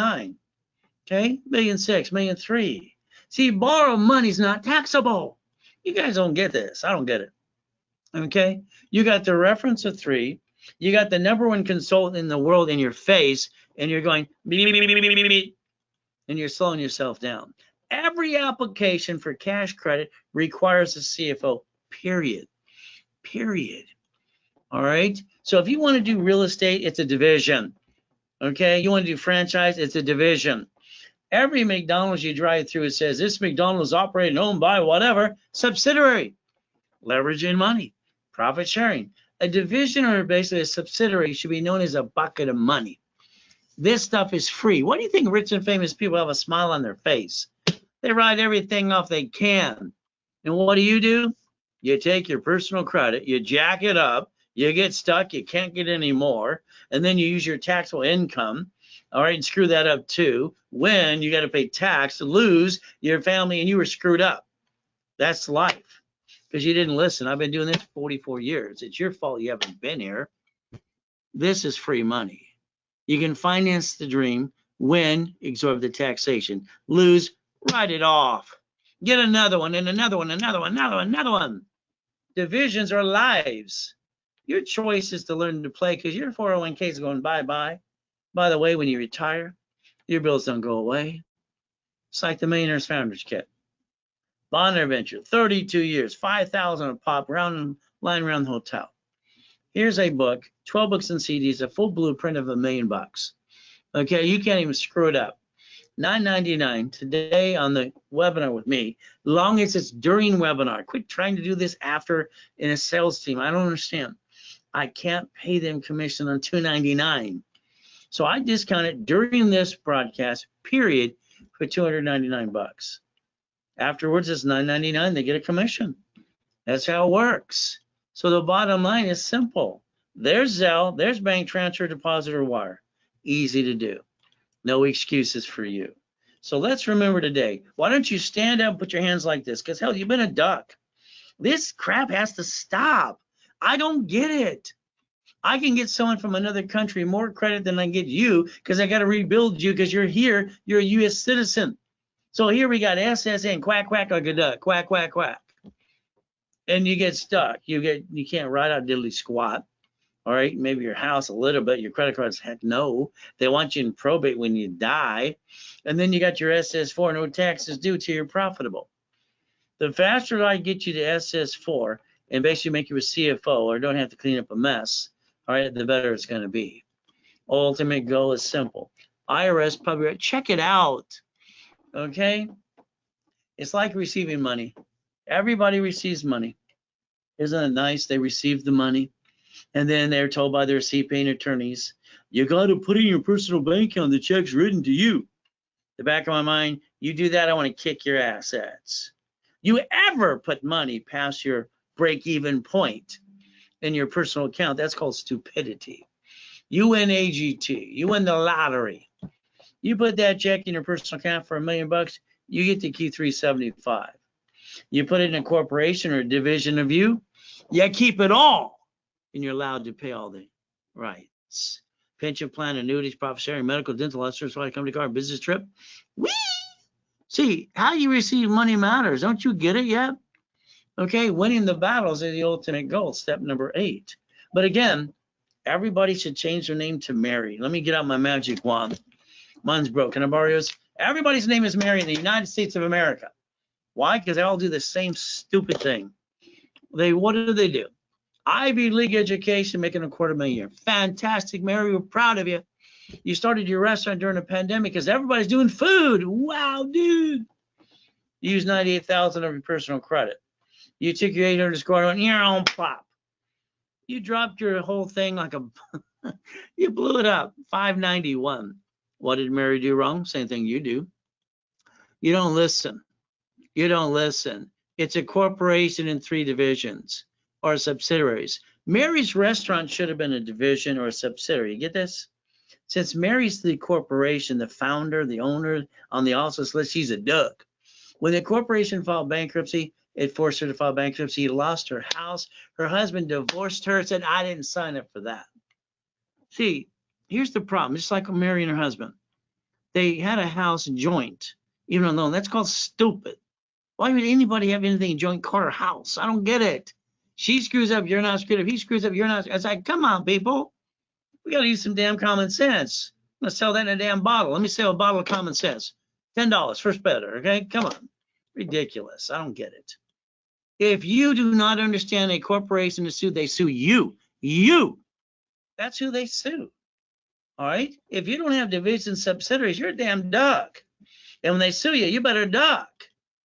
B: Okay, $1.6 million, $1.3 million. See, borrowed money's not taxable. You guys don't get this. I don't get it. Okay, you got the reference of 3. You got the #1 consultant in the world in your face, and you're going beep, beep, beep, beep, beep, beep, and you're slowing yourself down. Every application for cash credit requires a CFO. Period. Period. All right. So if you want to do real estate, it's a division. Okay. You want to do franchise, it's a division. Every McDonald's you drive through, it says this McDonald's operated and owned by whatever subsidiary. Leveraging money, profit sharing. A division or basically a subsidiary should be known as a bucket of money. This stuff is free. What do you think rich and famous people have a smile on their face? They write everything off they can. And what do? You take your personal credit, you jack it up, you get stuck, you can't get any more, and then you use your taxable income, all right, and screw that up too. When you got to pay tax, lose your family, and you were screwed up. That's life, because you didn't listen. I've been doing this 44 years. It's your fault you haven't been here. This is free money. You can finance the dream, win, absorb the taxation, lose, write it off. Get another one, and another one, another one, another one. Divisions are lives. Your choice is to learn to play because your 401k is going bye-bye. By the way, when you retire, your bills don't go away. It's like the Millionaire's Founders Kit. Bond Adventure, 32 years, 5,000 a pop, lying around the hotel. Here's a book, 12 books and CDs, a full blueprint of $1 million. Okay, you can't even screw it up. $9.99 today on the webinar with me, long as it's during webinar. Quit trying to do this after in a sales team. I don't understand. I can't pay them commission on $2.99. So I discount it during this broadcast, period, for $299. Afterwards, it's $9.99. They get a commission. That's how it works. So the bottom line is simple. There's Zelle, there's bank transfer, deposit, or wire. Easy to do. No excuses for you. So let's remember today, why don't you stand up and put your hands like this? Because hell, you've been a duck. This crap has to stop. I don't get it. I can get someone from another country more credit than I get you because I got to rebuild you because you're here. You're a U.S. citizen. So here we got SSN, quack, quack, like a duck, quack, quack, quack. And you get stuck. You can't write out diddly squat. All right, maybe your house a little bit, your credit cards, heck no. They want you in probate when you die. And then you got your SS4, no taxes due till you're profitable. The faster I get you to SS4 and basically make you a CFO or don't have to clean up a mess, all right, the better it's going to be. Ultimate goal is simple. IRS public, check it out, okay? It's like receiving money. Everybody receives money. Isn't it nice? They receive the money. And then they're told by their CPA attorneys, you got to put in your personal bank account, the check's written to you. The back of my mind, you do that, I want to kick your assets. You ever put money past your break-even point in your personal account, that's called stupidity. You win AGT, you win the lottery. You put that check in your personal account for $1 million, you get to keep $375. You put it in a corporation or a division of you keep it all. And you're allowed to pay all the rights. pension plan, annuities, profit sharing, medical, dental, certified company car, business trip. Whee! See, how you receive money matters. Don't you get it yet? Okay, winning the battles is the ultimate goal, step number 8. But again, everybody should change their name to Mary. Let me get out my magic wand. Mine's broke. Can I borrow yours? Everybody's name is Mary in the United States of America. Why? Because they all do the same stupid thing. What do? Ivy League education, making $250,000 a year. Fantastic, Mary. We're proud of you. You started your restaurant during a pandemic because everybody's doing food. Wow, dude. You used $98,000 of your personal credit. You took your 800 score on your own plop. You dropped your whole thing like a, you blew it up, 591. What did Mary do wrong? Same thing you do. You don't listen. You don't listen. It's a corporation in 3 divisions or subsidiaries. Mary's restaurant should have been a division or a subsidiary. You get this? Since Mary's the corporation, the founder, the owner on the officers list, she's a duck. When the corporation filed bankruptcy, it forced her to file bankruptcy. She lost her house. Her husband divorced her, said, I didn't sign up for that. See, here's the problem. Just like Mary and her husband. They had a house joint, even alone. That's called stupid. Why would anybody have anything joint called her house? I don't get it. She screws up, you're not screwed up. He screws up, you're not. It's like, come on, people. We got to use some damn common sense. I'm going to sell that in a damn bottle. Let me sell a bottle of common sense. $10, first better, okay? Come on. Ridiculous. I don't get it. If you do not understand a corporation is sued, they sue you. You. That's who they sue. All right? If you don't have division subsidiaries, you're a damn duck. And when they sue you, you better duck.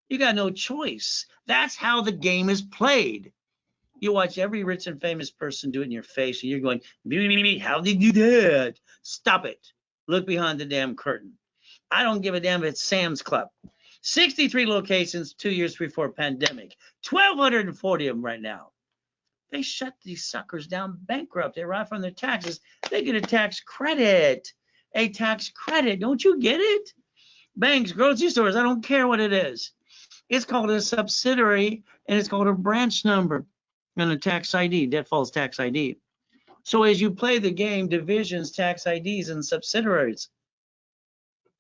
B: You got no choice. That's how the game is played. You watch every rich and famous person do it in your face, and you're going, how did you do that? Stop it. Look behind the damn curtain. I don't give a damn if it's Sam's Club. 63 locations 2 years before pandemic. 1,240 of them right now. They shut these suckers down bankrupt. They arrive from their taxes. They get a tax credit. A tax credit. Don't you get it? Banks, grocery stores, I don't care what it is. It's called a subsidiary, and it's called a branch number and a tax ID, default tax ID. So as you play the game, divisions, tax IDs, and subsidiaries.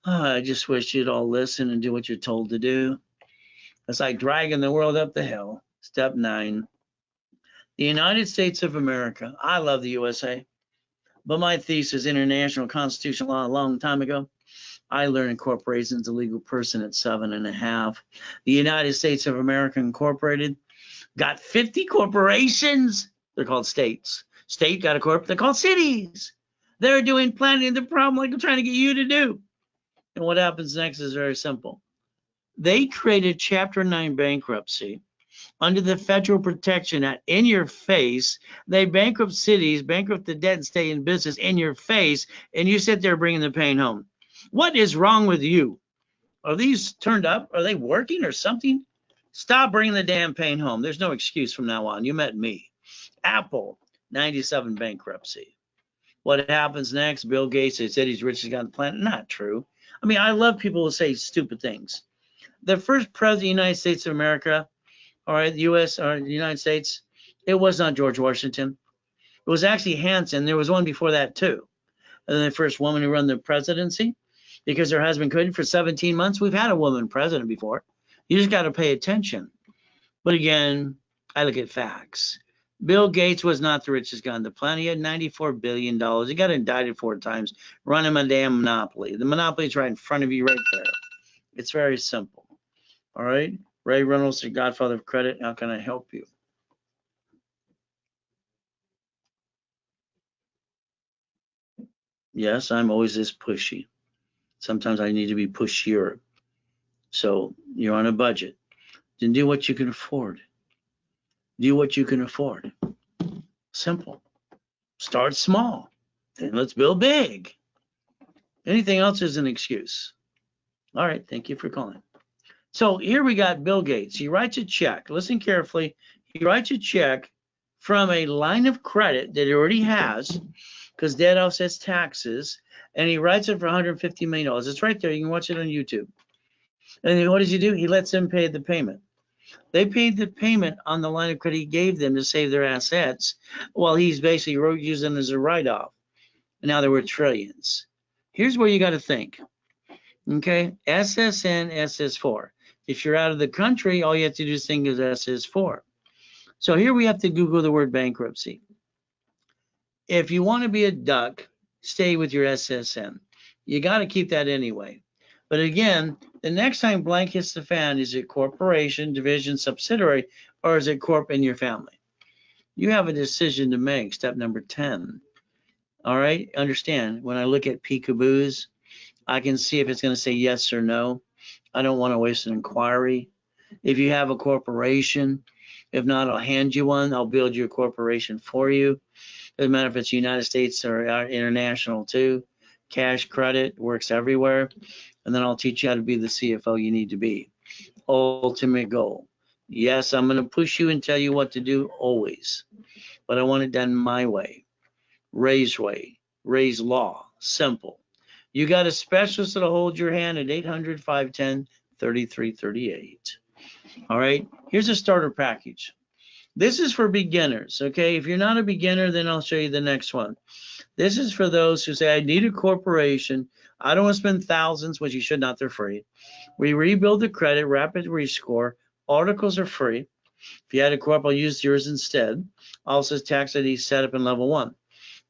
B: I just wish you'd all listen and do what you're told to do. It's like dragging the world up the hill. Step 9. The United States of America. I love the USA, but my thesis, international constitutional law, a long time ago. I learned corporations a legal person at 7.5. The United States of America Incorporated got 50 corporations. They're called states. State got a corp. They're called cities. They're doing planning the problem like they're trying to get you to do. And what happens next is very simple. They created Chapter 9 bankruptcy under the Federal Protection Act in your face. They bankrupt cities, bankrupt the debt and stay in business in your face, and you sit there bringing the pain home. What is wrong with you? Are these turned up? Are they working or something? Stop bringing the damn pain home. There's no excuse from now on. You met me. Apple, 97 bankruptcy. What happens next? Bill Gates, they said he's richest guy on the planet. Not true. I mean, I love people who say stupid things. The first president of the United States of America, all right, the U.S. or the United States, it was not George Washington. It was actually Hanson. There was one before that, too. And then the first woman who ran the presidency because her husband couldn't for 17 months. We've had a woman president before. You just got to pay attention. But again, I look at facts. Bill Gates was not the richest guy on the planet. He had $94 billion. He got indicted 4 times, running a damn monopoly. The monopoly is right in front of you right there. It's very simple. All right? Ray Reynolds, the godfather of credit. How can I help you? Yes, I'm always this pushy. Sometimes I need to be pushier. So you're on a budget. Then do what you can afford. Do what you can afford. Simple. Start small. Then let's build big. Anything else is an excuse. All right. Thank you for calling. So here we got Bill Gates. He writes a check. Listen carefully. He writes a check from a line of credit that he already has because debt offsets taxes. And he writes it for $150 million. It's right there. You can watch it on YouTube. And then what does he do? He lets them pay the payment. They paid the payment on the line of credit he gave them to save their assets while he's basically using it as a write-off. Now there were trillions. Here's where you got to think. Okay, SSN, SS4. If you're out of the country, all you have to do is think is SS4. So here we have to Google the word bankruptcy. If you want to be a duck, stay with your SSN. You got to keep that anyway. But again, the next time blank hits the fan, is it corporation, division, subsidiary, or is it corp in your family? You have a decision to make, step number 10. All right, understand, when I look at peekaboos, I can see if it's going to say yes or no. I don't want to waste an inquiry. If you have a corporation, if not, I'll hand you one. I'll build your corporation for you. Doesn't matter if it's United States or international too. Cash, credit, works everywhere. And then I'll teach you how to be the CFO you need to be. Ultimate goal. Yes, I'm going to push you and tell you what to do always, but I want it done my way. Ray's way. Ray's law. Simple. You got a specialist that'll hold your hand at 800-510-3338. All right, here's a starter package. This is for beginners, okay? If you're not a beginner, then I'll show you the next one. This is for those who say, I need a corporation. I don't want to spend thousands, which you should not, they're free. We rebuild the credit, rapid rescore. Articles are free. If you had a corp, I'll use yours instead. Also, tax ID setup in level 1.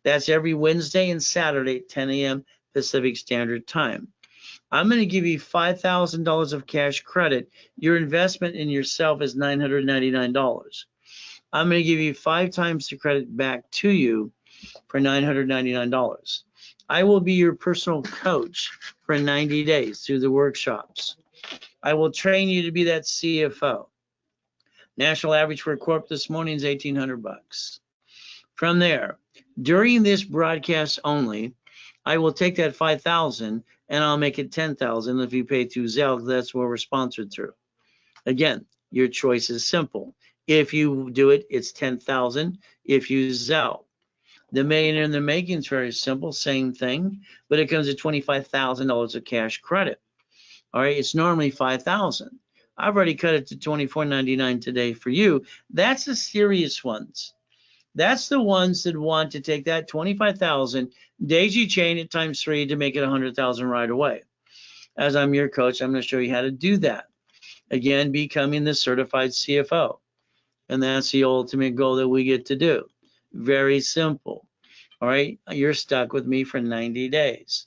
B: That's every Wednesday and Saturday at 10 a.m. Pacific Standard Time. I'm going to give you $5,000 of cash credit. Your investment in yourself is $999. I'm going to give you 5 times the credit back to you for $999. I will be your personal coach for 90 days through the workshops. I will train you to be that CFO. National average for a corp this morning is $1,800. From there, during this broadcast only, I will take that $5,000 and I'll make it $10,000 if you pay through Zelle. That's what we're sponsored through. Again, your choice is simple. If you do it, it's $10,000. If you Zelle, the millionaire in the making is very simple, same thing, but it comes at $25,000 of cash credit. All right, it's normally $5,000. I've already cut it to $24.99 today for you. That's the serious ones. That's the ones that want to take that $25,000, daisy chain it times 3 to make it $100,000 right away. As I'm your coach, I'm going to show you how to do that. Again, becoming the certified CFO. And that's the ultimate goal that we get to do. Very simple. All right, you're stuck with me for 90 days.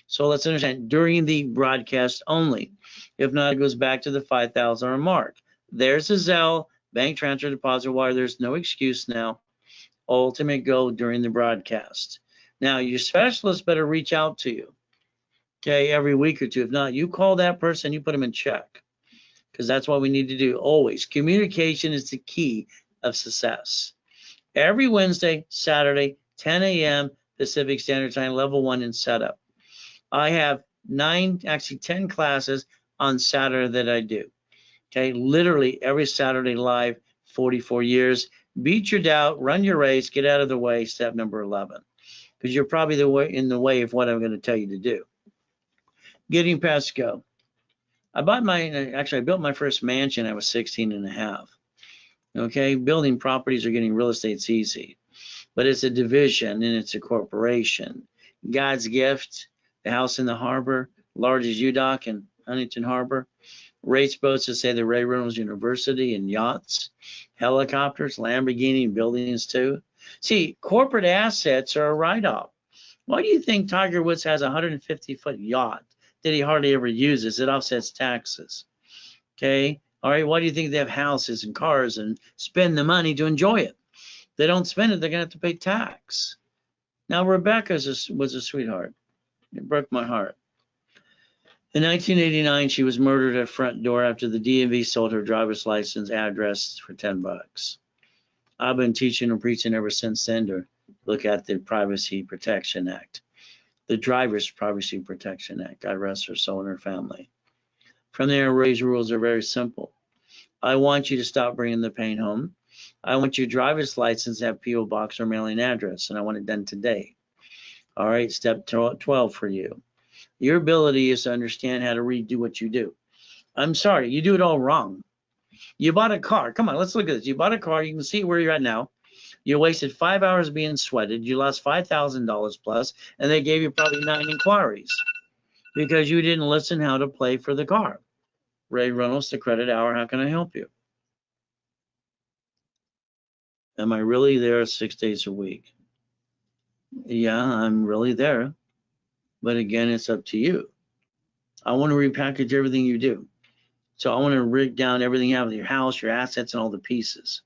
B: So let's understand, during the broadcast only. If not, it goes back to the $5,000 mark. There's a Zelle, bank transfer, deposit wire. There's no excuse now. Ultimate goal during the broadcast. Now, your specialist better reach out to you, okay, every week or two. If not, you call that person, you put them in check, because that's what we need to do always. Communication is the key of success. Every Wednesday, Saturday, 10 a.m. Pacific Standard Time, level 1 in setup. I have 10 classes on Saturday that I do. Okay, literally every Saturday live, 44 years. Beat your doubt, run your race, get out of the way, step number 11. Because you're probably in the way of what I'm going to tell you to do. Getting past go. I built my first mansion. I was 16 and a half. Okay, building properties or getting real estate's easy. But it's a division and it's a corporation. God's gift, the house in the harbor, large as UDock in Huntington Harbor. Race boats to say the Ray Reynolds University and yachts, helicopters, Lamborghini buildings too. See, corporate assets are a write-off. Why do you think Tiger Woods has a 150-foot yacht that he hardly ever uses? It offsets taxes. Okay, all right, why do you think they have houses and cars and spend the money to enjoy it? If they don't spend it, they're going to have to pay tax. Now, Rebecca was a sweetheart. It broke my heart. In 1989, she was murdered at front door after the DMV sold her driver's license address for $10. I've been teaching and preaching ever since then to look at the Privacy Protection Act, the Driver's Privacy Protection Act. God rest her soul and her family. From there, Ray's rules are very simple. I want you to stop bringing the pain home. I want your driver's license to have P.O. box or mailing address, and I want it done today. All right, step 12 for you. Your ability is to understand how to redo what you do. I'm sorry, you do it all wrong. You bought a car. Come on, let's look at this. You bought a car. You can see where you're at now. You wasted 5 hours being sweated. You lost $5,000 plus, and they gave you probably 9 inquiries because you didn't listen how to play for the car. Ray Reynolds, the Credit Hour. How can I help you? Am I really there 6 days a week? Yeah, I'm really there. But again, it's up to you. I want to repackage everything you do. So I want to rig down everything out of your house, your assets, and all the pieces.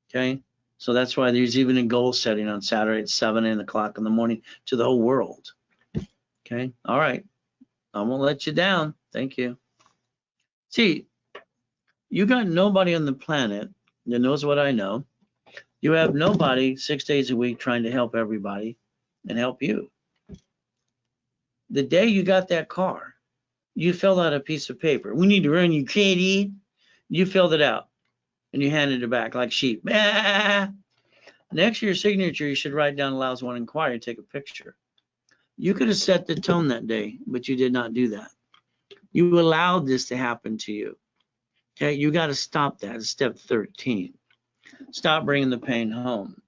B: Okay? So that's why there's even a goal setting on Saturday at 7 o'clock in the morning to the whole world. Okay? All right. I won't let you down. Thank you. See, you got nobody on the planet that knows what I know. You have nobody 6 days a week trying to help everybody and help you. The day you got that car, you filled out a piece of paper. We need to run you, Katie. You filled it out and you handed it back like sheep. Ah! Next to your signature, you should write down allows one inquiry and take a picture. You could have set the tone that day, but you did not do that. You allowed this to happen to you. Okay, you got to stop that. It's step 13. Stop bringing the pain home.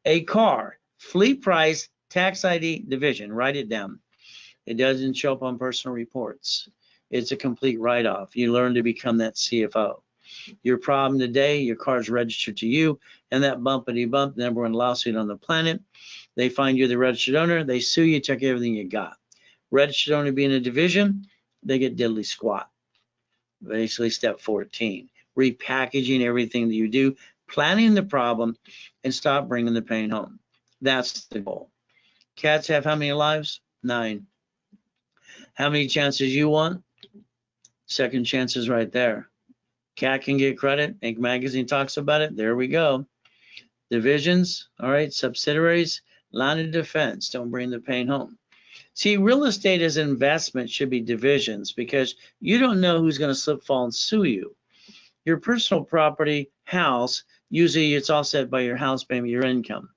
B: A car, fleet price, tax ID, division. Write it down. It doesn't show up on personal reports. It's a complete write-off. You learn to become that CFO. Your problem today, your car's registered to you, and that bumpity bump, the number one lawsuit on the planet. They find you're the registered owner. They sue you, check everything you got. Registered owner being a division, they get diddly squat. Basically, step 14, repackaging everything that you do, planning the problem, and stop bringing the pain home. That's the goal. Cats have how many lives? 9. How many chances you want? Second chances right there. Cat can get credit. Inc. Magazine talks about it. There we go. Divisions, all right, subsidiaries, line of defense. Don't bring the pain home. See, real estate as investment should be divisions because you don't know who's going to slip, fall, and sue you. Your personal property, house, usually it's offset by your house payment, your income.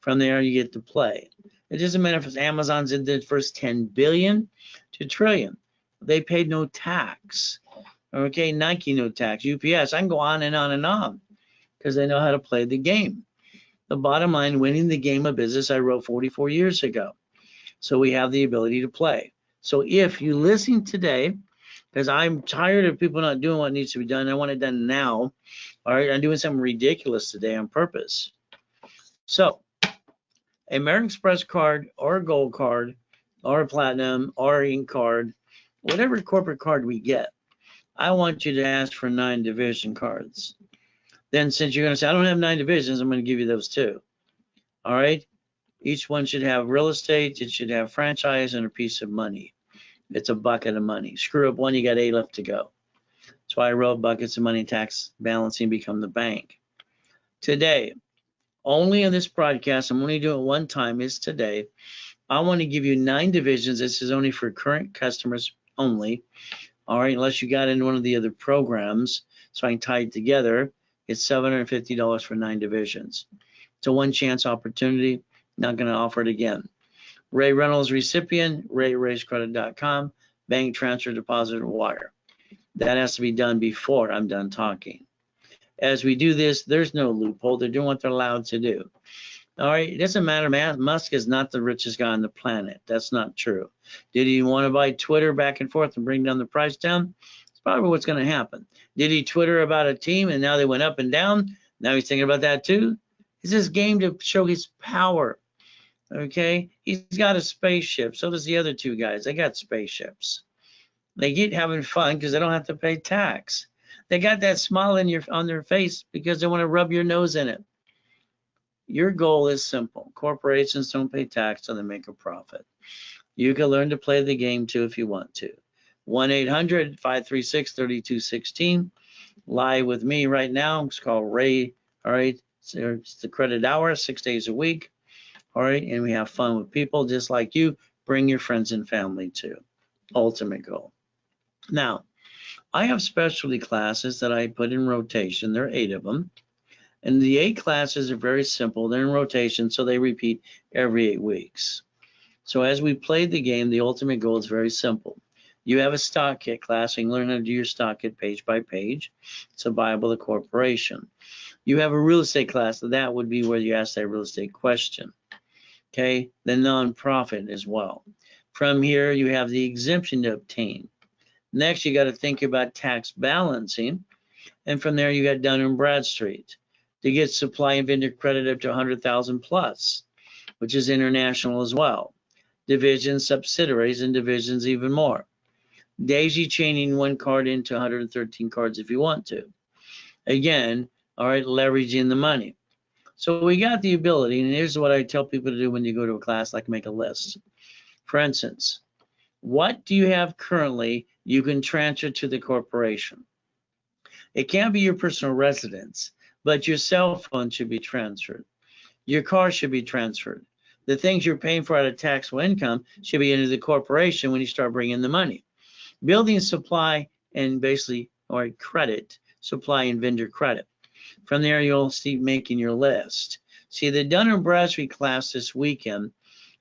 B: From there, you get to play. It doesn't matter if it's Amazon's in the first 10 billion to trillion. They paid no tax. Okay, Nike, no tax. UPS, I can go on and on and on because they know how to play the game. The bottom line, winning the game of business, I wrote 44 years ago. So we have the ability to play. So if you listen today, because I'm tired of people not doing what needs to be done, I want it done now. All right, I'm doing something ridiculous today on purpose. So American Express card or a gold card or a platinum or ink card, whatever corporate card we get, I want you to ask for 9 division cards. Then since you're going to say, I don't have 9 divisions, I'm going to give you those too. All right. Each one should have real estate. It should have franchise and a piece of money. It's a bucket of money. Screw up one, you got 8 left to go. That's why I wrote buckets of money, tax balancing, become the bank. Today, only in this broadcast, I'm only doing it one time, is today. I want to give you 9 divisions. This is only for current customers only. All right, unless you got in one of the other programs, so I can tie it together. It's $750 for 9 divisions. It's a one chance opportunity. Not going to offer it again. Ray Reynolds recipient, rayscredit.com, bank transfer, deposit, or wire. That has to be done before I'm done talking. As we do this, there's no loophole. They're doing what they're allowed to do. All right, it doesn't matter, man. Musk is not the richest guy on the planet. That's not true. Did he want to buy Twitter back and forth and bring down the price down? It's probably what's going to happen. Did he Twitter about a team and now they went up and down? Now he's thinking about that too? It's his game to show his power. Okay, he's got a spaceship. So does the other 2 guys. They got spaceships. They get having fun because they don't have to pay tax. They got that smile on their face because they want to rub your nose in it. Your goal is simple. Corporations don't pay tax so they make a profit. You can learn to play the game too if you want to. 1-800-536-3216. Live with me right now. It's called Ray. All right, so it's the credit hour, 6 days a week. All right, and we have fun with people just like you. Bring your friends and family too. Ultimate goal. Now, I have specialty classes that I put in rotation. There are 8 of them. And the 8 classes are very simple. They're in rotation, so they repeat every 8 weeks. So as we play the game, the ultimate goal is very simple. You have a stock kit class, and you learn how to do your stock kit page by page. It's a Bible of the corporation. You have a real estate class, so that would be where you ask that real estate question. Okay, the nonprofit as well. From here, you have the exemption to obtain. Next, you got to think about tax balancing. And from there, you got Dun & Bradstreet to get supply and vendor credit up to 100,000 plus, which is international as well. Divisions, subsidiaries, and divisions even more. Daisy chaining one card into 113 cards if you want to. Again, all right, leveraging the money. So we got the ability, and here's what I tell people to do when you go to a class, like make a list. For instance, what do you have currently you can transfer to the corporation? It can't be your personal residence, but your cell phone should be transferred. Your car should be transferred. The things you're paying for out of taxable income should be into the corporation when you start bringing the money. Building supply and basically, or credit, supply and vendor credit. From there, you'll see making your list. See, the Dun & Bradstreet class this weekend,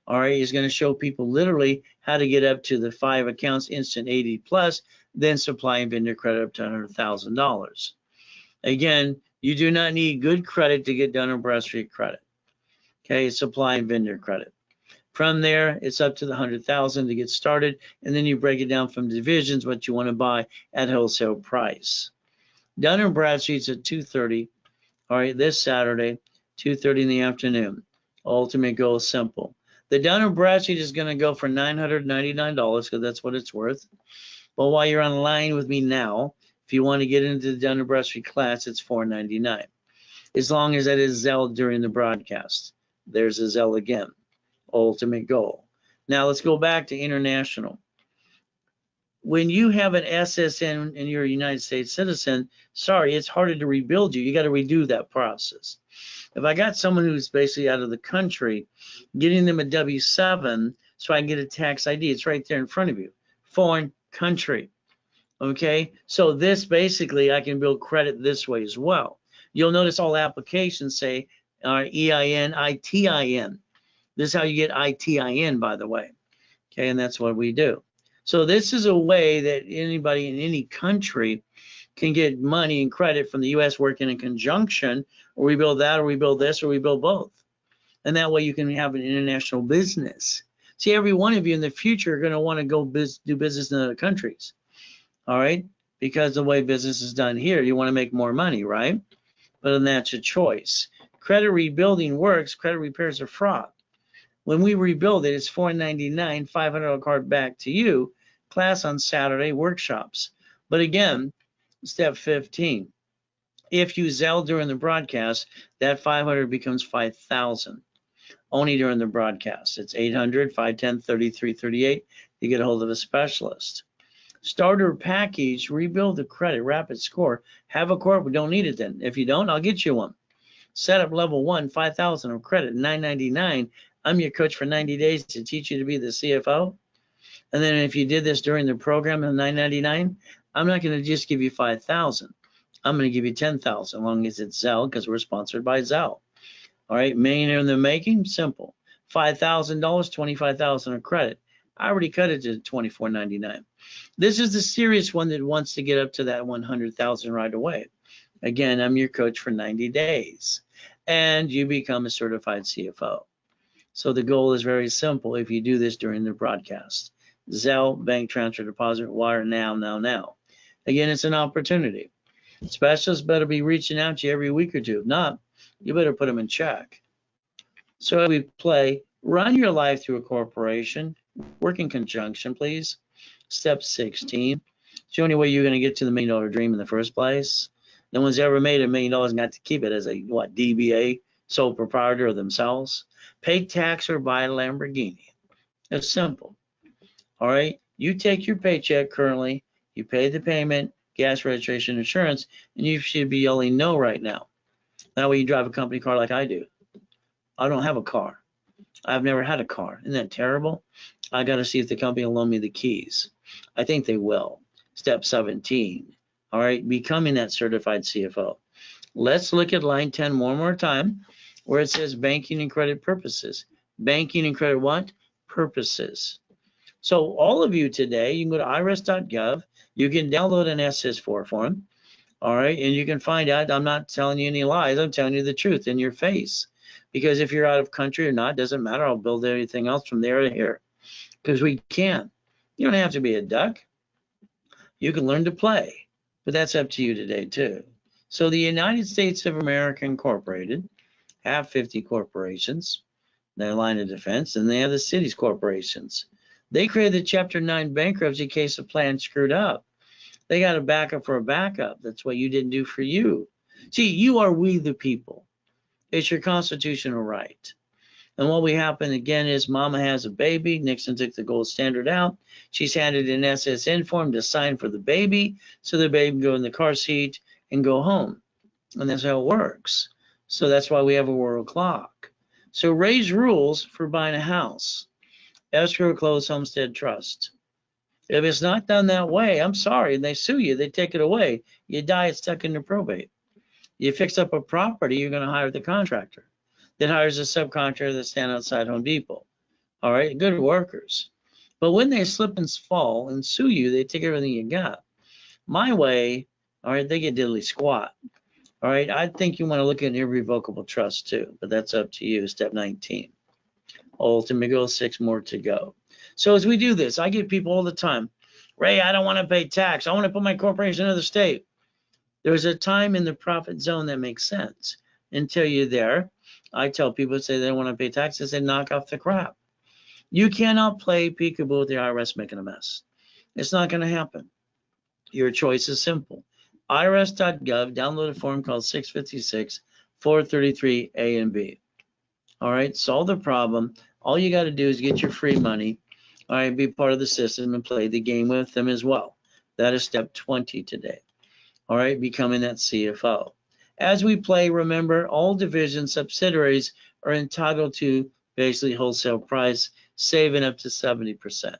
B: all right, is going to show people literally how to get up to the 5 accounts, instant 80 plus, then supply and vendor credit up to $100,000. Again, you do not need good credit to get Dun & Bradstreet credit. Okay, supply and vendor credit. From there, it's up to the 100,000 to get started, and then you break it down from divisions, what you want to buy at wholesale price. Dun & Bradstreet's at 2:30, all right, this Saturday, 2:30 in the afternoon. Ultimate goal is simple. The Dun & Bradstreet is going to go for $999 because that's what it's worth. But while you're online with me now, if you want to get into the Dun & Bradstreet class, it's $499. As long as that is Zelle during the broadcast. There's a Zelle again. Ultimate goal. Now let's go back to international. When you have an SSN and you're a United States citizen, sorry, it's harder to rebuild you. You got to redo that process. If I got someone who's basically out of the country, getting them a W-7 so I can get a tax ID, it's right there in front of you. Foreign country. Okay, so this basically I can build credit this way as well. You'll notice all applications say EIN, ITIN. This is how you get ITIN, by the way. Okay, and that's what we do. So this is a way that anybody in any country can get money and credit from the U.S. working in conjunction, or we build that, or we build this, or we build both. And that way you can have an international business. See, every one of you in the future are going to want to go do business in other countries. All right, because the way business is done here, you want to make more money, right? But then that's a choice. Credit rebuilding works. Credit repairs are fraud. When we rebuild it, it's $499, $500 card back to you. Class on Saturday, workshops. But again, step 15. If you Zelle during the broadcast, that 500 becomes 5,000. Only during the broadcast. It's 800-510-3338. You get a hold of a specialist. Starter package, rebuild the credit, rapid score. Have a core, but don't need it then. If you don't, I'll get you one. Setup level 1, 5,000 of credit, $999. I'm your coach for 90 days to teach you to be the CFO. And then if you did this during the program of $999, I'm not going to just give you 5,000. I'm going to give you 10,000, as long as it's Zelle, because we're sponsored by Zelle. All right, millionaire in the making, simple. $5,000, 25,000 of credit. I already cut it to $24.99. This is the serious one that wants to get up to that 100,000 right away. Again, I'm your coach for 90 days, and you become a certified CFO. So the goal is very simple if you do this during the broadcast. Zelle, bank transfer, deposit, wire, now. Again, it's an opportunity. Specialists better be reaching out to you every week or two. If not, you better put them in check. So we play, run your life through a corporation, work in conjunction, please. Step 16. It's the only way you're going to get to the $1 million dream in the first place. No one's ever made $1 million and got to keep it as a, DBA, sole proprietor of themselves. Pay tax or buy a Lamborghini. It's simple. All right. You take your paycheck currently, you pay the payment, gas, registration, insurance, and you should be yelling no right now. That way you drive a company car like I do. I don't have a car. I've never had a car. Isn't that terrible? I got to see if the company will loan me the keys. I think they will. Step 17. All right, becoming that certified CFO. Let's look at line 10 one more time, where it says banking and credit purposes. Banking and credit what? Purposes. So all of you today, you can go to irs.gov. You can download an SS4 form. All right, and you can find out. I'm not telling you any lies. I'm telling you the truth in your face. Because if you're out of country or not, doesn't matter. I'll build anything else from there to here. Because we can. You don't have to be a duck. You can learn to play. But that's up to you today, too. So the United States of America Incorporated have 50 corporations, their line of defense, and they have the cities corporations. They created the Chapter 9 bankruptcy in case the plan screwed up. They got a backup for a backup. That's what you didn't do for you. See, you are we the people. It's your constitutional right. And what we happen again is mama has a baby. Nixon took the gold standard out. She's handed an SSN form to sign for the baby so the baby can go in the car seat and go home. And that's how it works. So that's why we have a world clock. So raise rules for buying a house. Escrow, closed, homestead, trust. If it's not done that way, I'm sorry, and they sue you, they take it away. You die, it's stuck in the probate. You fix up a property, you're going to hire the contractor that hires a subcontractor that stand outside Home Depot. All right, good workers. But when they slip and fall and sue you, they take everything you got. My way, all right, they get diddly squat. All right, I think you want to look at an irrevocable trust too, but that's up to you. Step 19. Ultimate goal, 6 more to go. So as we do this, I get people all the time, Ray, I don't want to pay tax. I want to put my corporation in another state. There's a time in the profit zone that makes sense. Until you're there, I tell people, say they don't want to pay taxes, and knock off the crap. You cannot play peekaboo with the IRS making a mess. It's not going to happen. Your choice is simple. irs.gov, download a form called 656 433 A and B. All right, solve the problem. All you got to do is get your free money. All right, be part of the system and play the game with them as well. That is step 20 today. All right, becoming that CFO. As we play, remember all division subsidiaries are entitled to basically wholesale price, saving up to 70%.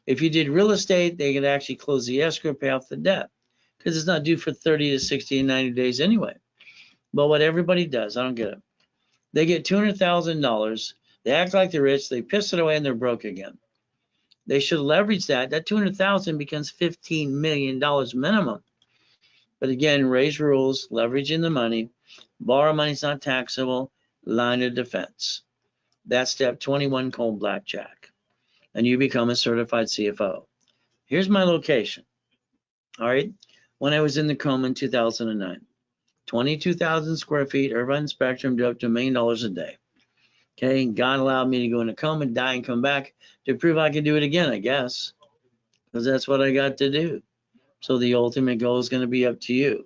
B: If you did real estate, they can actually close the escrow, pay off the debt, because it's not due for 30 to 60 and 90 days anyway. But what everybody does, I don't get it. They get $200,000, they act like they're rich, they piss it away, and they're broke again. They should leverage that. That $200,000 becomes $15 million minimum. But again, raise rules, leveraging the money, borrow money is not taxable, line of defense. That's step 21, cold blackjack. And you become a certified CFO. Here's my location. All right. When I was in the coma in 2009, 22,000 square feet, Irvine Spectrum, did up to $1 million a day. Okay. God allowed me to go in a coma, die, and come back to prove I could do it again, I guess, because that's what I got to do. So the ultimate goal is going to be up to you.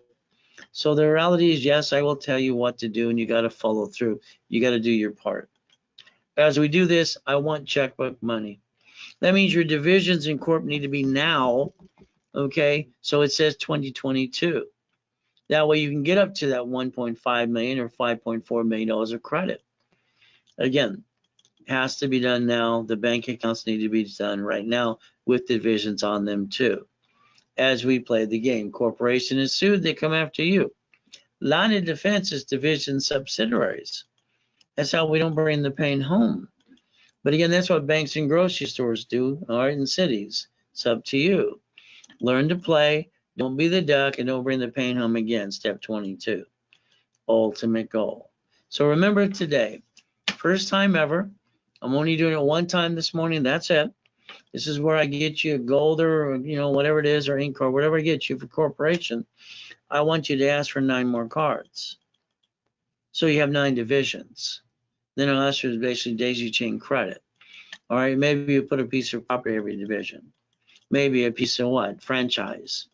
B: So the reality is, yes, I will tell you what to do, and you got to follow through. You got to do your part. As we do this, I want checkbook money. That means your divisions in corp need to be now, okay? So it says 2022. That way you can get up to that 1.5 million or $5.4 million of credit. Again, it has to be done now. The bank accounts need to be done right now with divisions on them too. As we play the game, corporation is sued, they come after you. Line of defense is division subsidiaries. That's how we don't bring the pain home. But again, that's what banks and grocery stores do, all right, in cities. It's up to you. Learn to play, don't be the duck, and don't bring the pain home again. Step 22, ultimate goal. So remember today, first time ever. I'm only doing it one time this morning, that's it. This is where I get you a gold or, whatever it is, or ink or whatever I get you for corporation. I want you to ask for 9 more cards. So you have 9 divisions. Then I'll ask for basically daisy chain credit. All right, maybe you put a piece of property every division. Maybe a piece of what? Franchise.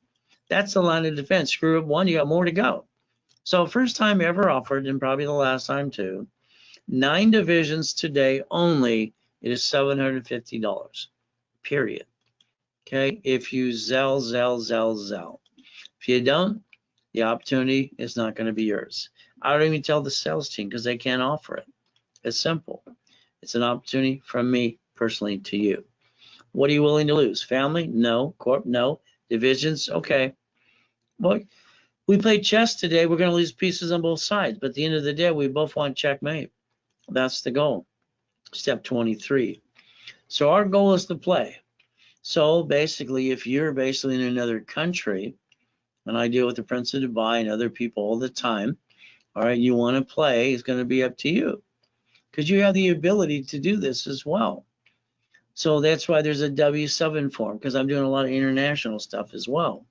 B: That's the line of defense. Screw up one, you got more to go. So first time ever offered, and probably the last time too. 9 divisions today only. It is $750. Period. Okay, if you Zell. If you don't, the opportunity is not going to be yours. I don't even tell the sales team because they can't offer it. It's simple. It's an opportunity from me personally to you. What are you willing to lose? Family? No. Corp? No. Divisions? Okay. Well, we played chess today. We're going to lose pieces on both sides. But at the end of the day, we both want checkmate. That's the goal. Step 23. So our goal is to play. So basically, if you're basically in another country, and I deal with the Prince of Dubai and other people all the time. All right, you want to play, it's going to be up to you because you have the ability to do this as well. So that's why there's a W7 form, because I'm doing a lot of international stuff as well.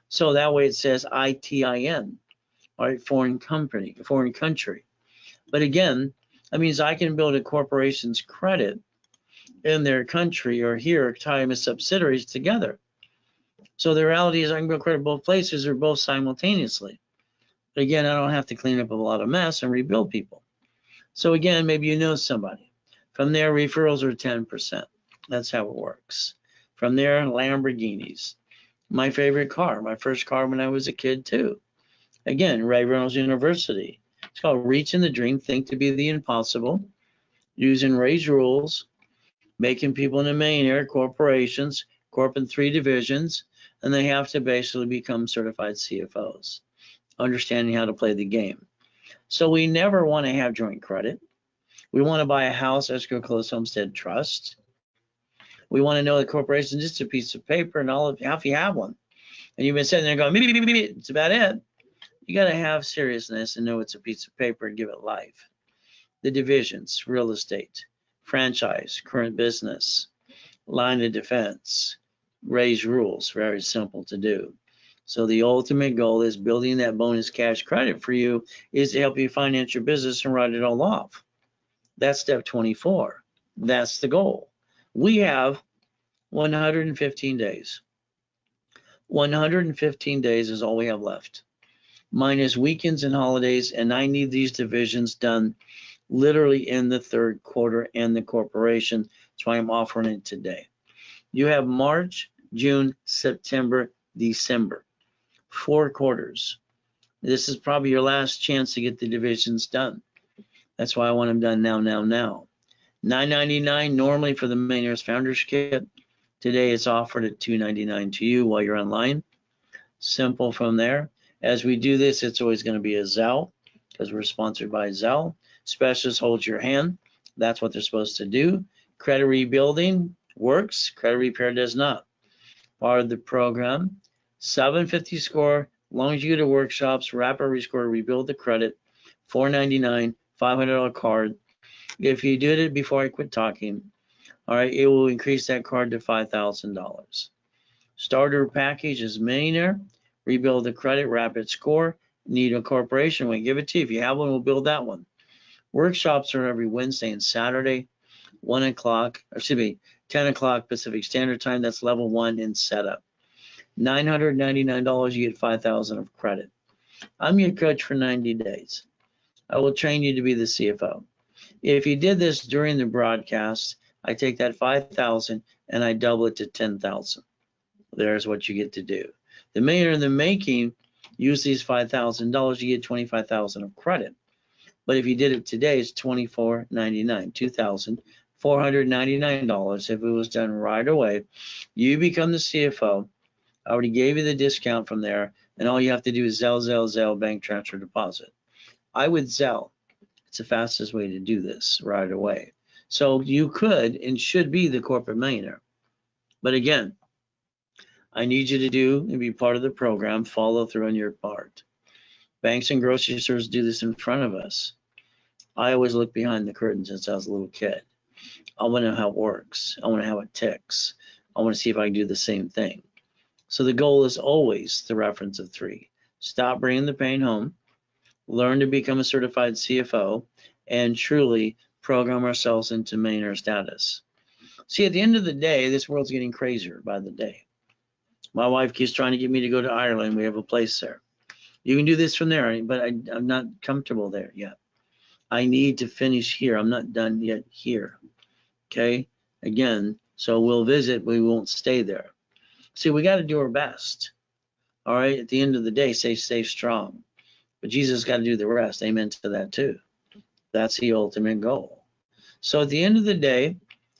B: So that way it says ITIN, all right, foreign country. But again, that means I can build a corporation's credit in their country or here, tie them as subsidiaries together. So the reality is I can build credit both places or both simultaneously. But again, I don't have to clean up a lot of mess and rebuild people. So again, maybe you know somebody. From there, referrals are 10%. That's how it works. From there, Lamborghinis. My favorite car, my first car when I was a kid too. Again, Ray Reynolds University. It's called Reaching the Dream, Think to Be the Impossible, using Ray's rules, making people into millionaire corporations, corp in 3 divisions, and they have to basically become certified CFOs, understanding how to play the game. So we never want to have joint credit. We want to buy a house, escrow, closed homestead trust. We want to know the corporation is just a piece of paper and all of if you have one. And you've been sitting there going, it's about it. You got to have seriousness and know it's a piece of paper and give it life. The divisions, real estate, franchise, current business, line of defense, Ray's rules, very simple to do. So the ultimate goal is building that bonus cash credit for you is to help you finance your business and write it all off. That's step 24. That's the goal. We have 115 days. 115 days is all we have left, minus weekends and holidays, and I need these divisions done literally in the 3rd quarter and the corporation. That's why I'm offering it today. You have March, June, September, December, 4 quarters. This is probably your last chance to get the divisions done. That's why I want them done now. $9.99 normally for the Millionaires Founders Kit. Today it's offered at $2.99 to you while you're online. Simple from there. As we do this, it's always going to be a Zelle because we're sponsored by Zelle. Specialist holds your hand. That's what they're supposed to do. Credit rebuilding works. Credit repair does not. Part of the program. 750 score. As long as you go to workshops, rapid rescore, rebuild the credit. $4.99, $500 card. If you did it before I quit talking, all right, it will increase that card to $5,000. Starter package is millionaire. Rebuild the credit, rapid score. Need a corporation, we give it to you. If you have one, we'll build that one. Workshops are every Wednesday and Saturday, 10 o'clock Pacific Standard Time. That's level 1 in setup. $999, you get $5,000 of credit. I'm your coach for 90 days. I will train you to be the CFO. If you did this during the broadcast, I take that $5,000 and I double it to $10,000. There's what you get to do. The millionaire in the making, use these $5,000, you get $25,000 of credit. But if you did it today, it's $24.99, $2,499. If it was done right away, you become the CFO. I already gave you the discount from there, and all you have to do is Zelle, bank transfer, deposit. I would Zelle. It's the fastest way to do this right away. So you could and should be the corporate millionaire. But again, I need you to do and be part of the program, follow through on your part. Banks and grocery stores do this in front of us. I always look behind the curtain since I was a little kid. I want to know how it works. I want to know how it ticks. I want to see if I can do the same thing. So the goal is always the reference of 3. Stop bringing the pain home. Learn to become a certified CFO and truly program ourselves into millionaire status. See, at the end of the day, this world's getting crazier by the day. My wife keeps trying to get me to go to Ireland. We have a place there. You can do this from there, but I'm not comfortable there yet. I need to finish here. I'm not done yet here. Okay? Again, so we'll visit, but we won't stay there. See, we got to do our best. All right? At the end of the day, stay strong. But Jesus got to do the rest. Amen to that too. That's the ultimate goal. So at the end of the day,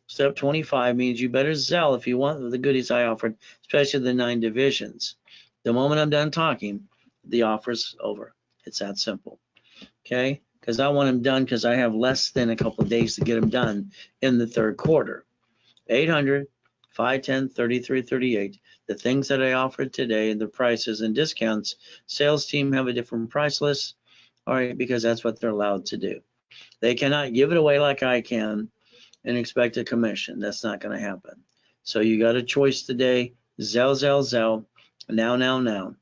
B: step 25 means you better Zelle if you want the goodies I offered, especially the 9 divisions. The moment I'm done talking, the offer's over. It's that simple. Okay? Because I want them done because I have less than a couple of days to get them done in the 3rd quarter. 5, 10, 33, 38. The things that I offered today, the prices and discounts, sales team have a different price list, all right, because that's what they're allowed to do. They cannot give it away like I can and expect a commission. That's not going to happen. So you got a choice today. Zell, zell, zell. Now, now, now.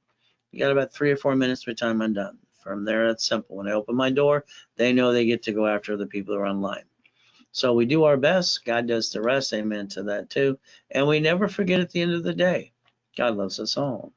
B: You got about 3 or 4 minutes by the time I'm done. From there, it's simple. When I open my door, they know they get to go after the people who are online. So we do our best. God does the rest. Amen to that too. And we never forget at the end of the day, God loves us all.